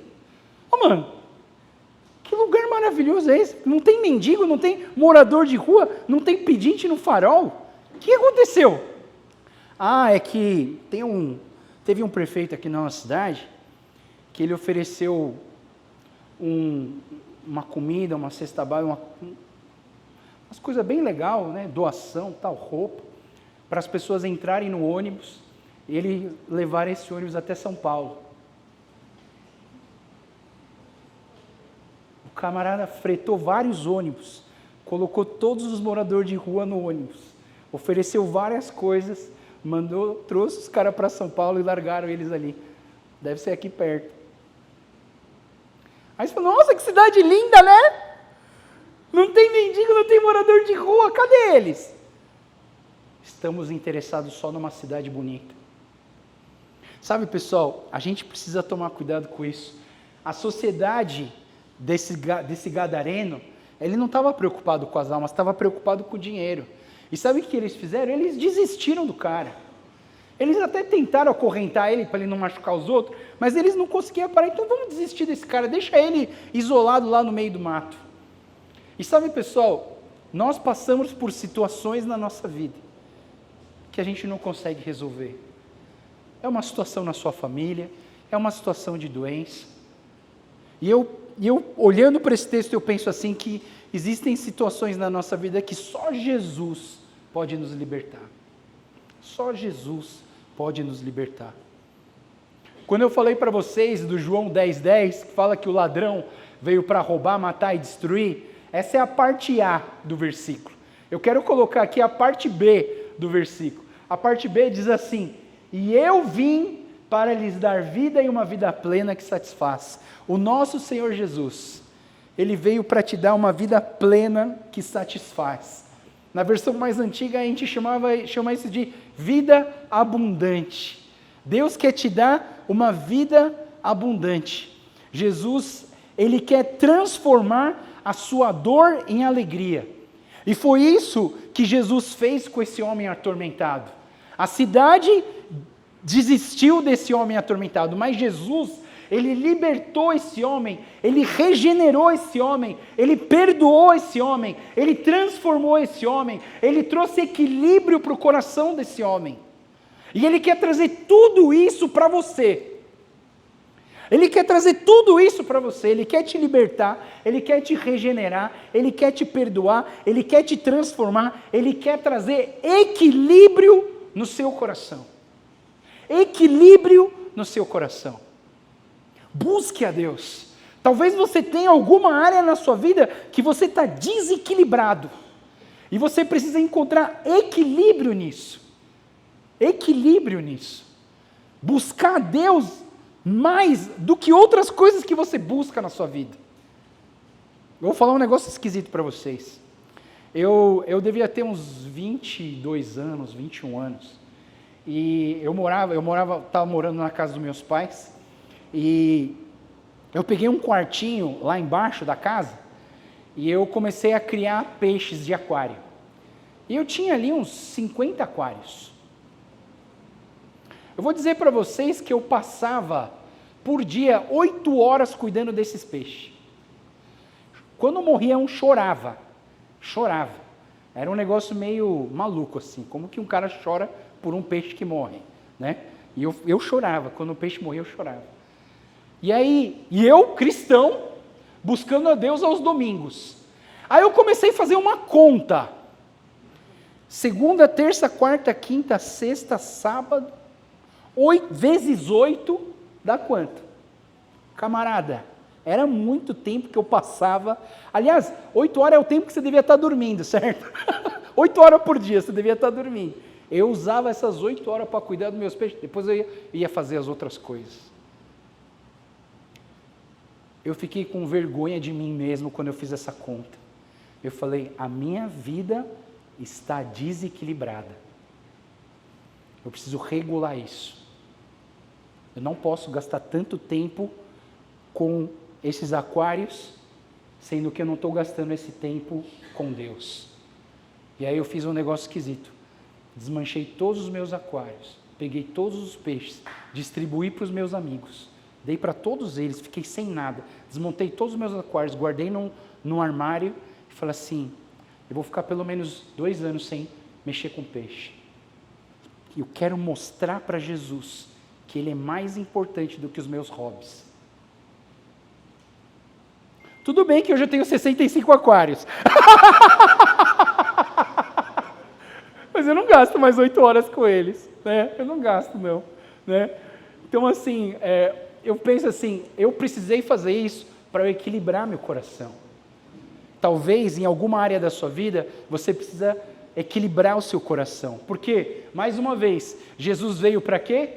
mano, que lugar maravilhoso é esse? Não tem mendigo, não tem morador de rua, não tem pedinte no farol, o que aconteceu? É que teve um prefeito aqui na nossa cidade, que ele ofereceu uma comida, uma cesta básica, umas coisas bem legal, né? Doação, tal, roupa, para as pessoas entrarem no ônibus e ele levar esse ônibus até São Paulo. O camarada fretou vários ônibus, colocou todos os moradores de rua no ônibus, ofereceu várias coisas, trouxe os caras para São Paulo e largaram eles ali. Deve ser aqui perto. Aí você fala, nossa, que cidade linda, né? Não tem mendigo, não tem morador de rua, cadê eles? Estamos interessados só numa cidade bonita. Sabe, pessoal, a gente precisa tomar cuidado com isso. A sociedade desse gadareno, ele não estava preocupado com as almas, estava preocupado com o dinheiro. E sabe o que eles fizeram? Eles desistiram do cara. Eles até tentaram acorrentar ele para ele não machucar os outros, mas eles não conseguiam parar. Então vamos desistir desse cara, deixa ele isolado lá no meio do mato. E sabe, pessoal, nós passamos por situações na nossa vida que a gente não consegue resolver. É uma situação na sua família, é uma situação de doença. E eu olhando para esse texto, eu penso assim que existem situações na nossa vida que só Jesus pode nos libertar. Só Jesus pode nos libertar. Quando eu falei para vocês do João 10:10, que fala que o ladrão veio para roubar, matar e destruir, essa é a parte A do versículo. Eu quero colocar aqui a parte B do versículo. A parte B diz assim, e eu vim para lhes dar vida e uma vida plena que satisfaz. O nosso Senhor Jesus, Ele veio para te dar uma vida plena que satisfaz. Na versão mais antiga a gente chama isso de vida abundante. Deus quer te dar uma vida abundante. Jesus, Ele quer transformar a sua dor em alegria. E foi isso que Jesus fez com esse homem atormentado. A cidade desistiu desse homem atormentado, mas Jesus, Ele libertou esse homem, Ele regenerou esse homem, Ele perdoou esse homem, Ele transformou esse homem, Ele trouxe equilíbrio para o coração desse homem. E Ele quer trazer tudo isso para você. Ele quer trazer tudo isso para você, Ele quer te libertar, Ele quer te regenerar, Ele quer te perdoar, Ele quer te transformar, Ele quer trazer equilíbrio no seu coração. Equilíbrio no seu coração. Busque a Deus. Talvez você tenha alguma área na sua vida que você está desequilibrado. E você precisa encontrar equilíbrio nisso. Equilíbrio nisso. Buscar a Deus mais do que outras coisas que você busca na sua vida. Eu vou falar um negócio esquisito para vocês. Eu devia ter uns 22 anos, 21 anos. E estava morando na casa dos meus pais. E eu peguei um quartinho lá embaixo da casa e eu comecei a criar peixes de aquário. E eu tinha ali uns 50 aquários. Eu vou dizer para vocês que eu passava por dia 8 horas cuidando desses peixes. Quando morria um chorava. Era um negócio meio maluco assim, como que um cara chora por um peixe que morre, né? E eu chorava, quando o peixe morria eu chorava. E eu, cristão, buscando a Deus aos domingos. Aí eu comecei a fazer uma conta. Segunda, terça, quarta, quinta, sexta, sábado, 8 vezes 8 dá quanto? Camarada, era muito tempo que eu passava. Aliás, 8 horas é o tempo que você devia estar dormindo, certo? 8 horas por dia você devia estar dormindo. Eu usava essas 8 horas para cuidar dos meus peixes, depois eu ia fazer as outras coisas. Eu fiquei com vergonha de mim mesmo quando eu fiz essa conta. Eu falei, a minha vida está desequilibrada. Eu preciso regular isso. Eu não posso gastar tanto tempo com esses aquários, sendo que eu não estou gastando esse tempo com Deus. E aí eu fiz um negócio esquisito. Desmanchei todos os meus aquários, peguei todos os peixes, distribuí para os meus amigos, dei para todos eles, fiquei sem nada, desmontei todos os meus aquários, guardei num armário e falei assim, eu vou ficar pelo menos 2 anos sem mexer com peixe. Eu quero mostrar para Jesus que Ele é mais importante do que os meus hobbies. Tudo bem que hoje eu tenho 65 aquários. Mas eu não gasto mais 8 horas com eles, né? Eu não gasto, não, né? Então, assim, eu penso assim, eu precisei fazer isso para eu equilibrar meu coração. Talvez, em alguma área da sua vida, você precisa equilibrar o seu coração. Porque, mais uma vez, Jesus veio para quê?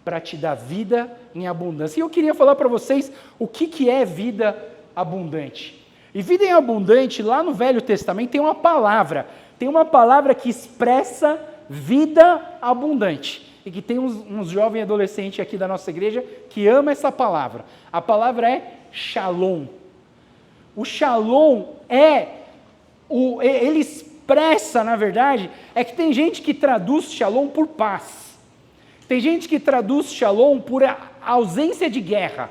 Para te dar vida em abundância. E eu queria falar para vocês o que é vida abundante. E vida em abundante, lá no Velho Testamento, tem uma palavra que expressa vida abundante. E que tem uns jovens adolescentes aqui da nossa igreja que ama essa palavra. A palavra é shalom. O shalom ele expressa, na verdade, é que tem gente que traduz shalom por paz. Tem gente que traduz shalom por ausência de guerra.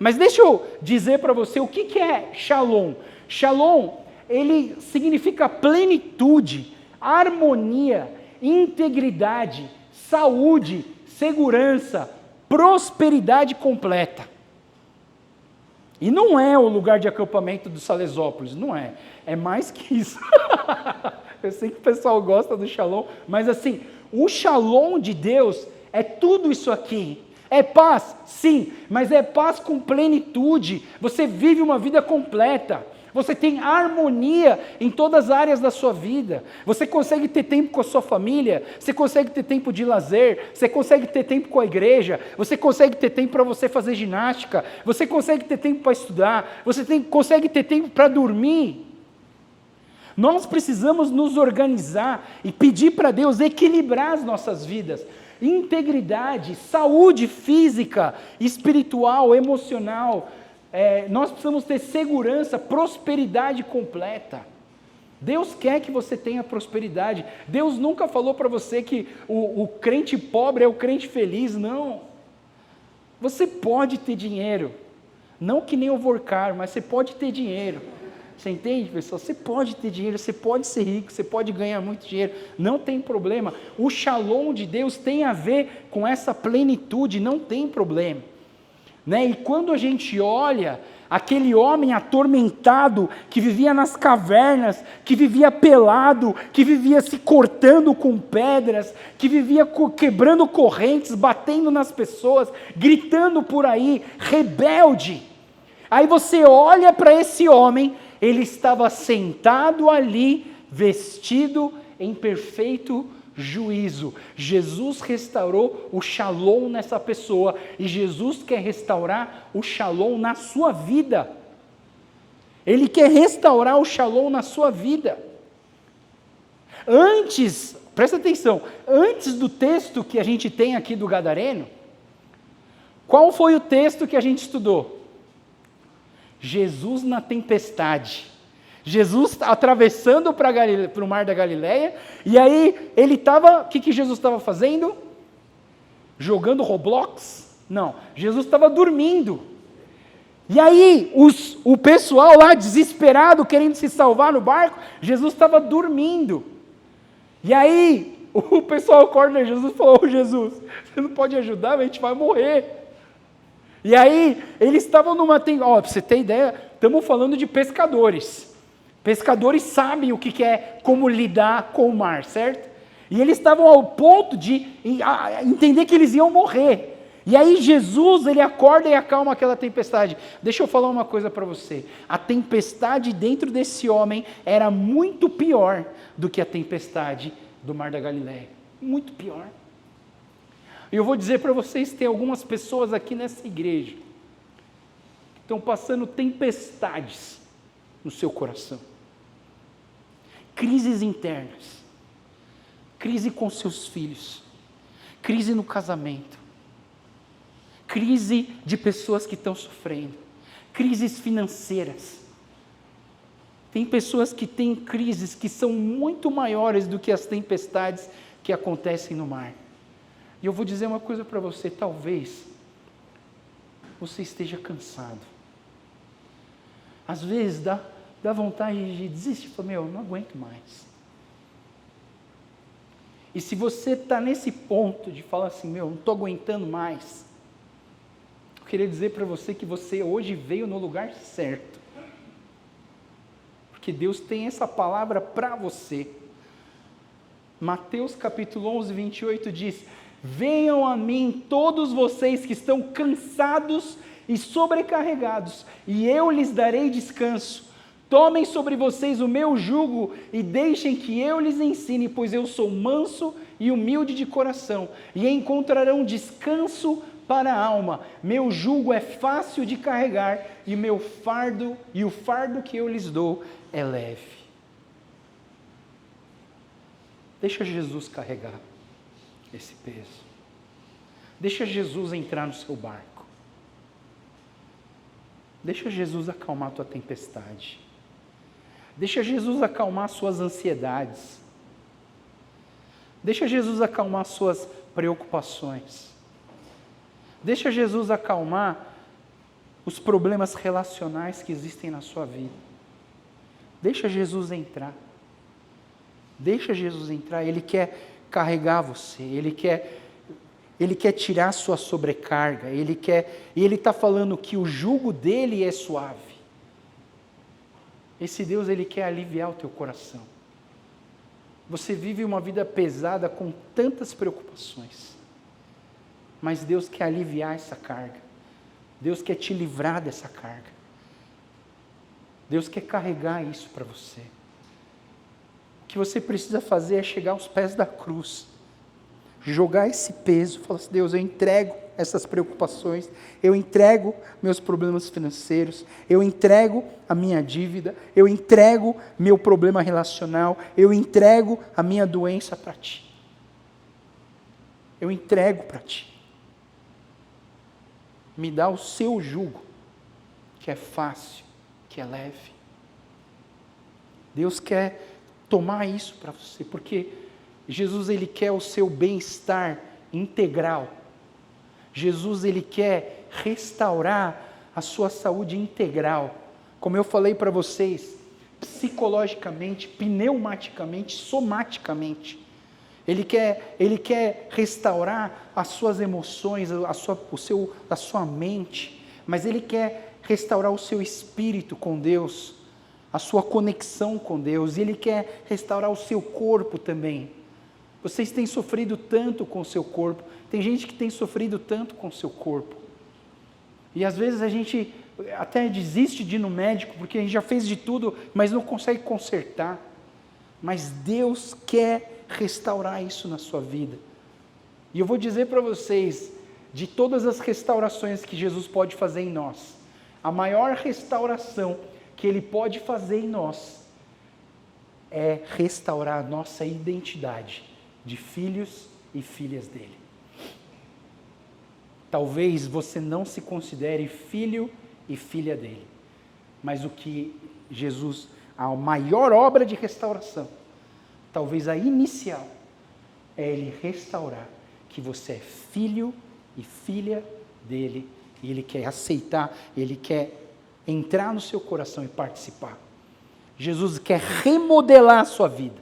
Mas deixa eu dizer para você o que é shalom. Shalom, ele significa plenitude, harmonia, integridade, saúde, segurança, prosperidade completa. E não é o lugar de acampamento do Salesópolis, não é. É mais que isso. Eu sei que o pessoal gosta do shalom, mas assim, o shalom de Deus é tudo isso aqui. É paz? Sim, mas é paz com plenitude. Você vive uma vida completa. Você tem harmonia em todas as áreas da sua vida. Você consegue ter tempo com a sua família, você consegue ter tempo de lazer, você consegue ter tempo com a igreja, você consegue ter tempo para você fazer ginástica, você consegue ter tempo para estudar, consegue ter tempo para dormir. Nós precisamos nos organizar e pedir para Deus equilibrar as nossas vidas. Integridade, saúde física, espiritual, emocional. Nós precisamos ter segurança, prosperidade completa. Deus quer que você tenha prosperidade. Deus nunca falou para você que o crente pobre é o crente feliz, não. Você pode ter dinheiro, não que nem o Vorcar, mas você pode ter dinheiro. Você entende, pessoal? Você pode ter dinheiro, você pode ser rico, você pode ganhar muito dinheiro, não tem problema. O shalom de Deus tem a ver com essa plenitude, não tem problema. Né? E quando a gente olha aquele homem atormentado, que vivia nas cavernas, que vivia pelado, que vivia se cortando com pedras, que vivia quebrando correntes, batendo nas pessoas, gritando por aí, rebelde. Aí você olha para esse homem, ele estava sentado ali, vestido em perfeito juízo. Jesus restaurou o shalom nessa pessoa, e Jesus quer restaurar o shalom na sua vida. Ele quer restaurar o shalom na sua vida. Antes, presta atenção, antes do texto que a gente tem aqui do Gadareno, qual foi o texto que a gente estudou? Jesus na tempestade. Jesus atravessando para o mar da Galileia, e aí ele estava, o que Jesus estava fazendo? Jogando Roblox? Não, Jesus estava dormindo. E aí o pessoal lá desesperado, querendo se salvar no barco, Jesus estava dormindo. E aí o pessoal acorda Jesus e falou, Jesus, você não pode ajudar, a gente vai morrer. E aí eles estavam para você ter ideia, estamos falando de pescadores. Pescadores sabem o que é, como lidar com o mar, certo? E eles estavam ao ponto de entender que eles iam morrer. E aí Jesus, ele acorda e acalma aquela tempestade. Deixa eu falar uma coisa para você. A tempestade dentro desse homem era muito pior do que a tempestade do Mar da Galileia. Muito pior. E eu vou dizer para vocês, tem algumas pessoas aqui nessa igreja que estão passando tempestades no seu coração. Crises internas. Crise com seus filhos. Crise no casamento. Crise de pessoas que estão sofrendo, crises financeiras. Tem pessoas que têm crises que são muito maiores do que as tempestades que acontecem no mar. E eu vou dizer uma coisa para você, talvez você esteja cansado. Às vezes dá vontade de desistir, falar, eu não aguento mais. E se você está nesse ponto de falar assim, não estou aguentando mais, eu queria dizer para você que você hoje veio no lugar certo. Porque Deus tem essa palavra para você. Mateus capítulo 11, 28 diz, venham a mim todos vocês que estão cansados e sobrecarregados, e eu lhes darei descanso. Tomem sobre vocês o meu jugo e deixem que eu lhes ensine, pois eu sou manso e humilde de coração, e encontrarão descanso para a alma. Meu jugo é fácil de carregar e o fardo que eu lhes dou é leve. Deixa Jesus carregar esse peso. Deixa Jesus entrar no seu barco. Deixa Jesus acalmar a tua tempestade. Deixa Jesus acalmar suas ansiedades. Deixa Jesus acalmar suas preocupações. Deixa Jesus acalmar os problemas relacionais que existem na sua vida. Deixa Jesus entrar. Deixa Jesus entrar. Ele quer carregar você. Ele quer tirar a sua sobrecarga. E Ele está falando que o jugo dele é suave. Esse Deus, Ele quer aliviar o teu coração. Você vive uma vida pesada com tantas preocupações. Mas Deus quer aliviar essa carga. Deus quer te livrar dessa carga. Deus quer carregar isso para você. O que você precisa fazer é chegar aos pés da cruz. Jogar esse peso. Falar assim, Deus, eu entrego essas preocupações. Eu entrego meus problemas financeiros. Eu entrego a minha dívida. Eu entrego meu problema relacional. Eu entrego a minha doença para Ti. Eu entrego para Ti. Me dá o seu jugo, que é fácil, que é leve. Deus quer tomar isso para você, porque Jesus, Ele quer o seu bem-estar integral. Jesus, Ele quer restaurar a sua saúde integral. Como eu falei para vocês, psicologicamente, pneumaticamente, somaticamente. Ele quer restaurar as suas emoções, a sua mente, mas Ele quer restaurar o seu espírito com Deus, a sua conexão com Deus, e Ele quer restaurar o seu corpo também. Vocês têm sofrido tanto com o seu corpo, tem gente que tem sofrido tanto com o seu corpo, e às vezes a gente até desiste de ir no médico, porque a gente já fez de tudo, mas não consegue consertar. Mas Deus quer restaurar isso na sua vida. E eu vou dizer para vocês, de todas as restaurações que Jesus pode fazer em nós, a maior restauração que Ele pode fazer em nós é restaurar a nossa identidade de filhos e filhas dEle. Talvez você não se considere filho e filha dEle, mas o que Jesus, a maior obra de restauração, talvez a inicial, é Ele restaurar que você é filho e filha dEle, e Ele quer aceitar, Ele quer entrar no seu coração e participar. Jesus quer remodelar a sua vida.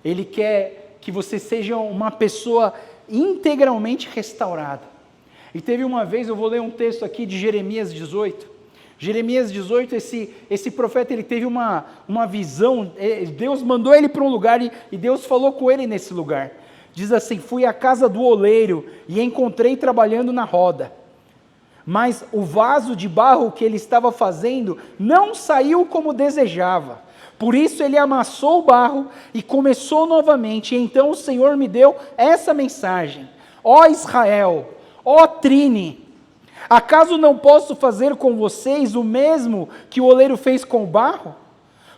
Ele quer que você seja uma pessoa integralmente restaurada. E teve uma vez, eu vou ler um texto aqui de Jeremias 18, Jeremias 18, esse profeta, ele teve uma visão, Deus mandou ele para um lugar e Deus falou com ele nesse lugar. Diz assim: fui à casa do oleiro e encontrei trabalhando na roda, mas o vaso de barro que ele estava fazendo não saiu como desejava. Por isso ele amassou o barro e começou novamente. E então o Senhor me deu essa mensagem: ó Israel, ó Trine, acaso não posso fazer com vocês o mesmo que o oleiro fez com o barro?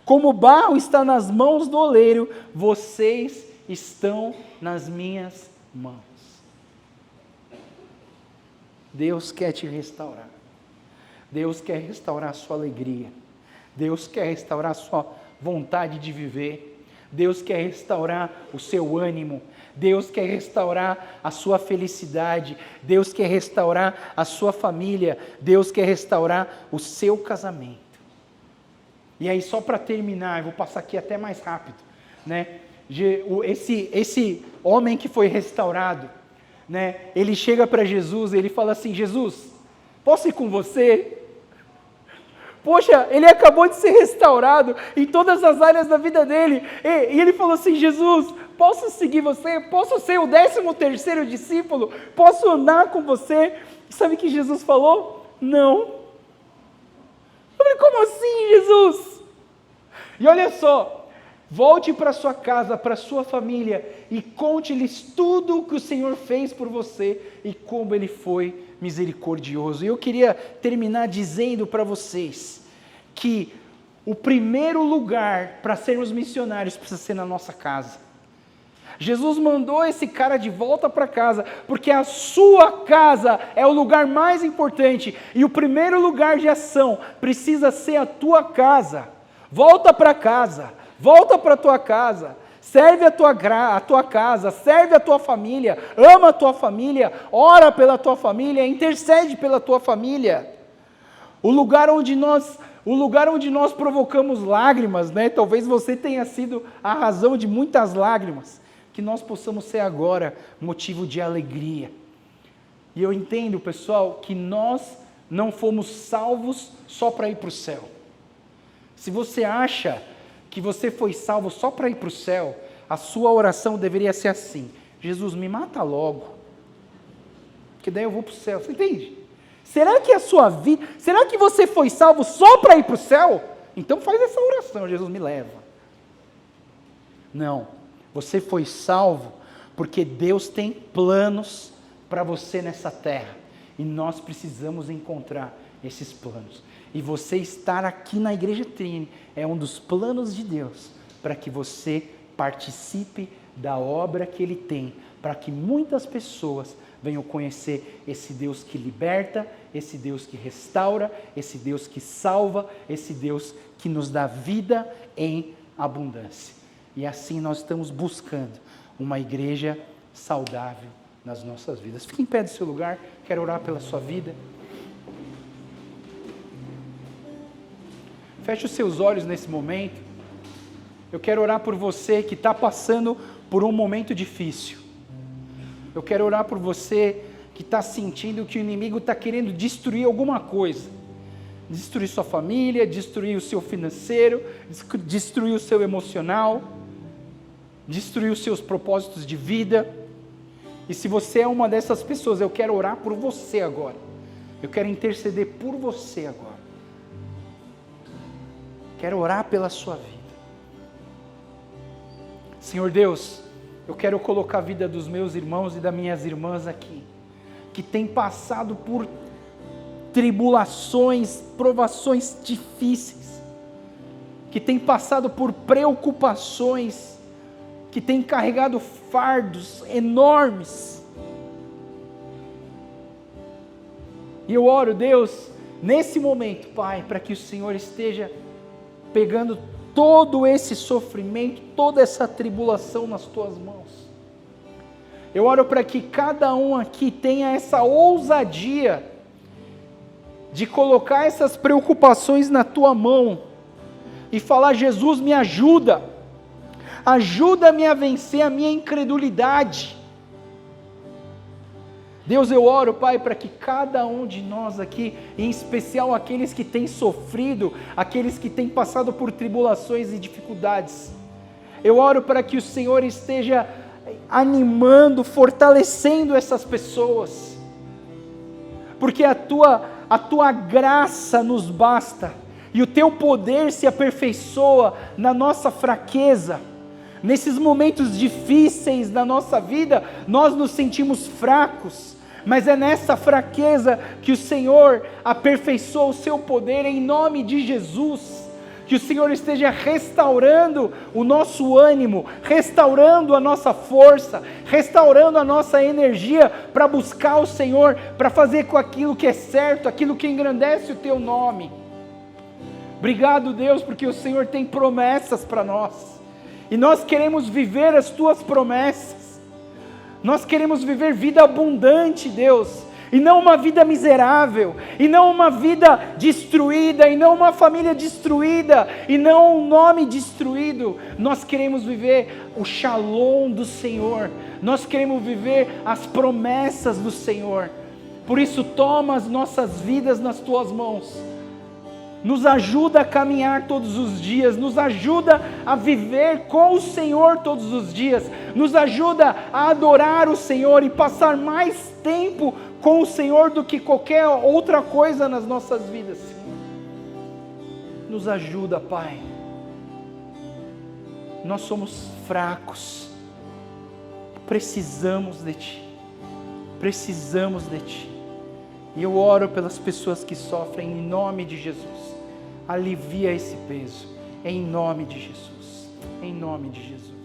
Como o barro está nas mãos do oleiro, vocês estão nas minhas mãos. Deus quer te restaurar. Deus quer restaurar a sua alegria. Deus quer restaurar a sua vontade de viver. Deus quer restaurar o seu ânimo. Deus quer restaurar a sua felicidade. Deus quer restaurar a sua família. Deus quer restaurar o seu casamento. E aí, só para terminar, eu vou passar aqui até mais rápido, né? Esse homem que foi restaurado, né? Ele chega para Jesus, ele fala assim: Jesus, posso ir com você? Poxa, ele acabou de ser restaurado em todas as áreas da vida dele. E ele falou assim: Jesus, posso seguir você? Posso ser o 13º discípulo? Posso andar com você? E sabe o que Jesus falou? Não. Eu falei: como assim, Jesus? E olha só, volte para sua casa, para sua família e conte-lhes tudo o que o Senhor fez por você e como Ele foi misericordioso. E eu queria terminar dizendo para vocês que o primeiro lugar para sermos missionários precisa ser na nossa casa. Jesus mandou esse cara de volta para casa, porque a sua casa é o lugar mais importante, e o primeiro lugar de ação precisa ser a tua casa. Volta para casa, volta para a tua casa, serve a tua casa, serve a tua família, ama a tua família, ora pela tua família, intercede pela tua família. O lugar onde nós provocamos lágrimas, né? Talvez você tenha sido a razão de muitas lágrimas, que nós possamos ser agora motivo de alegria. E eu entendo, pessoal, que nós não fomos salvos só para ir para o céu. Se você acha que você foi salvo só para ir para o céu, a sua oração deveria ser assim: Jesus, me mata logo, que daí eu vou para o céu. Você entende? Será que a sua vida, será que você foi salvo só para ir para o céu? Então faz essa oração: Jesus, me leva. Não, você foi salvo porque Deus tem planos para você nessa terra, e nós precisamos encontrar esses planos. E você estar aqui na Igreja Trine é um dos planos de Deus, para que você participe da obra que Ele tem, para que muitas pessoas venham conhecer esse Deus que liberta, esse Deus que restaura, esse Deus que salva, esse Deus que nos dá vida em abundância. E assim nós estamos buscando uma igreja saudável nas nossas vidas. Fique em pé do seu lugar, quero orar pela sua vida. Feche os seus olhos nesse momento. Eu quero orar por você que está passando por um momento difícil. Eu quero orar por você que está sentindo que o inimigo está querendo destruir alguma coisa. Destruir sua família, destruir o seu financeiro, destruir o seu emocional, destruir os seus propósitos de vida. E se você é uma dessas pessoas, eu quero orar por você agora. Eu quero interceder por você agora. Quero orar pela sua vida. Senhor Deus, eu quero colocar a vida dos meus irmãos e das minhas irmãs aqui, que têm passado por tribulações, provações difíceis, que têm passado por preocupações, que têm carregado fardos enormes. E eu oro, Deus, nesse momento, Pai, para que o Senhor esteja pegando todo esse sofrimento, toda essa tribulação nas tuas mãos. Eu oro para que cada um aqui tenha essa ousadia de colocar essas preocupações na tua mão e falar: Jesus, me ajuda, ajuda-me a vencer a minha incredulidade. Deus, eu oro, Pai, para que cada um de nós aqui, em especial aqueles que têm sofrido, aqueles que têm passado por tribulações e dificuldades, eu oro para que o Senhor esteja animando, fortalecendo essas pessoas, porque a tua graça nos basta, e o teu poder se aperfeiçoa na nossa fraqueza. Nesses momentos difíceis da nossa vida, nós nos sentimos fracos, mas é nessa fraqueza que o Senhor aperfeiçoa o seu poder em nome de Jesus. Que o Senhor esteja restaurando o nosso ânimo, restaurando a nossa força, restaurando a nossa energia para buscar o Senhor, para fazer com aquilo que é certo, aquilo que engrandece o teu nome. Obrigado, Deus, porque o Senhor tem promessas para nós, e nós queremos viver as tuas promessas. Nós queremos viver vida abundante, Deus, e não uma vida miserável, e não uma vida destruída, e não uma família destruída, e não um nome destruído. Nós queremos viver o shalom do Senhor, nós queremos viver as promessas do Senhor. Por isso, toma as nossas vidas nas tuas mãos, nos ajuda a caminhar todos os dias, nos ajuda a viver com o Senhor todos os dias, nos ajuda a adorar o Senhor e passar mais tempo com o Senhor do que qualquer outra coisa nas nossas vidas. Nos ajuda, Pai. Nós somos fracos, precisamos de Ti, precisamos de Ti. E eu oro pelas pessoas que sofrem em nome de Jesus. Alivia esse peso, em nome de Jesus, em nome de Jesus.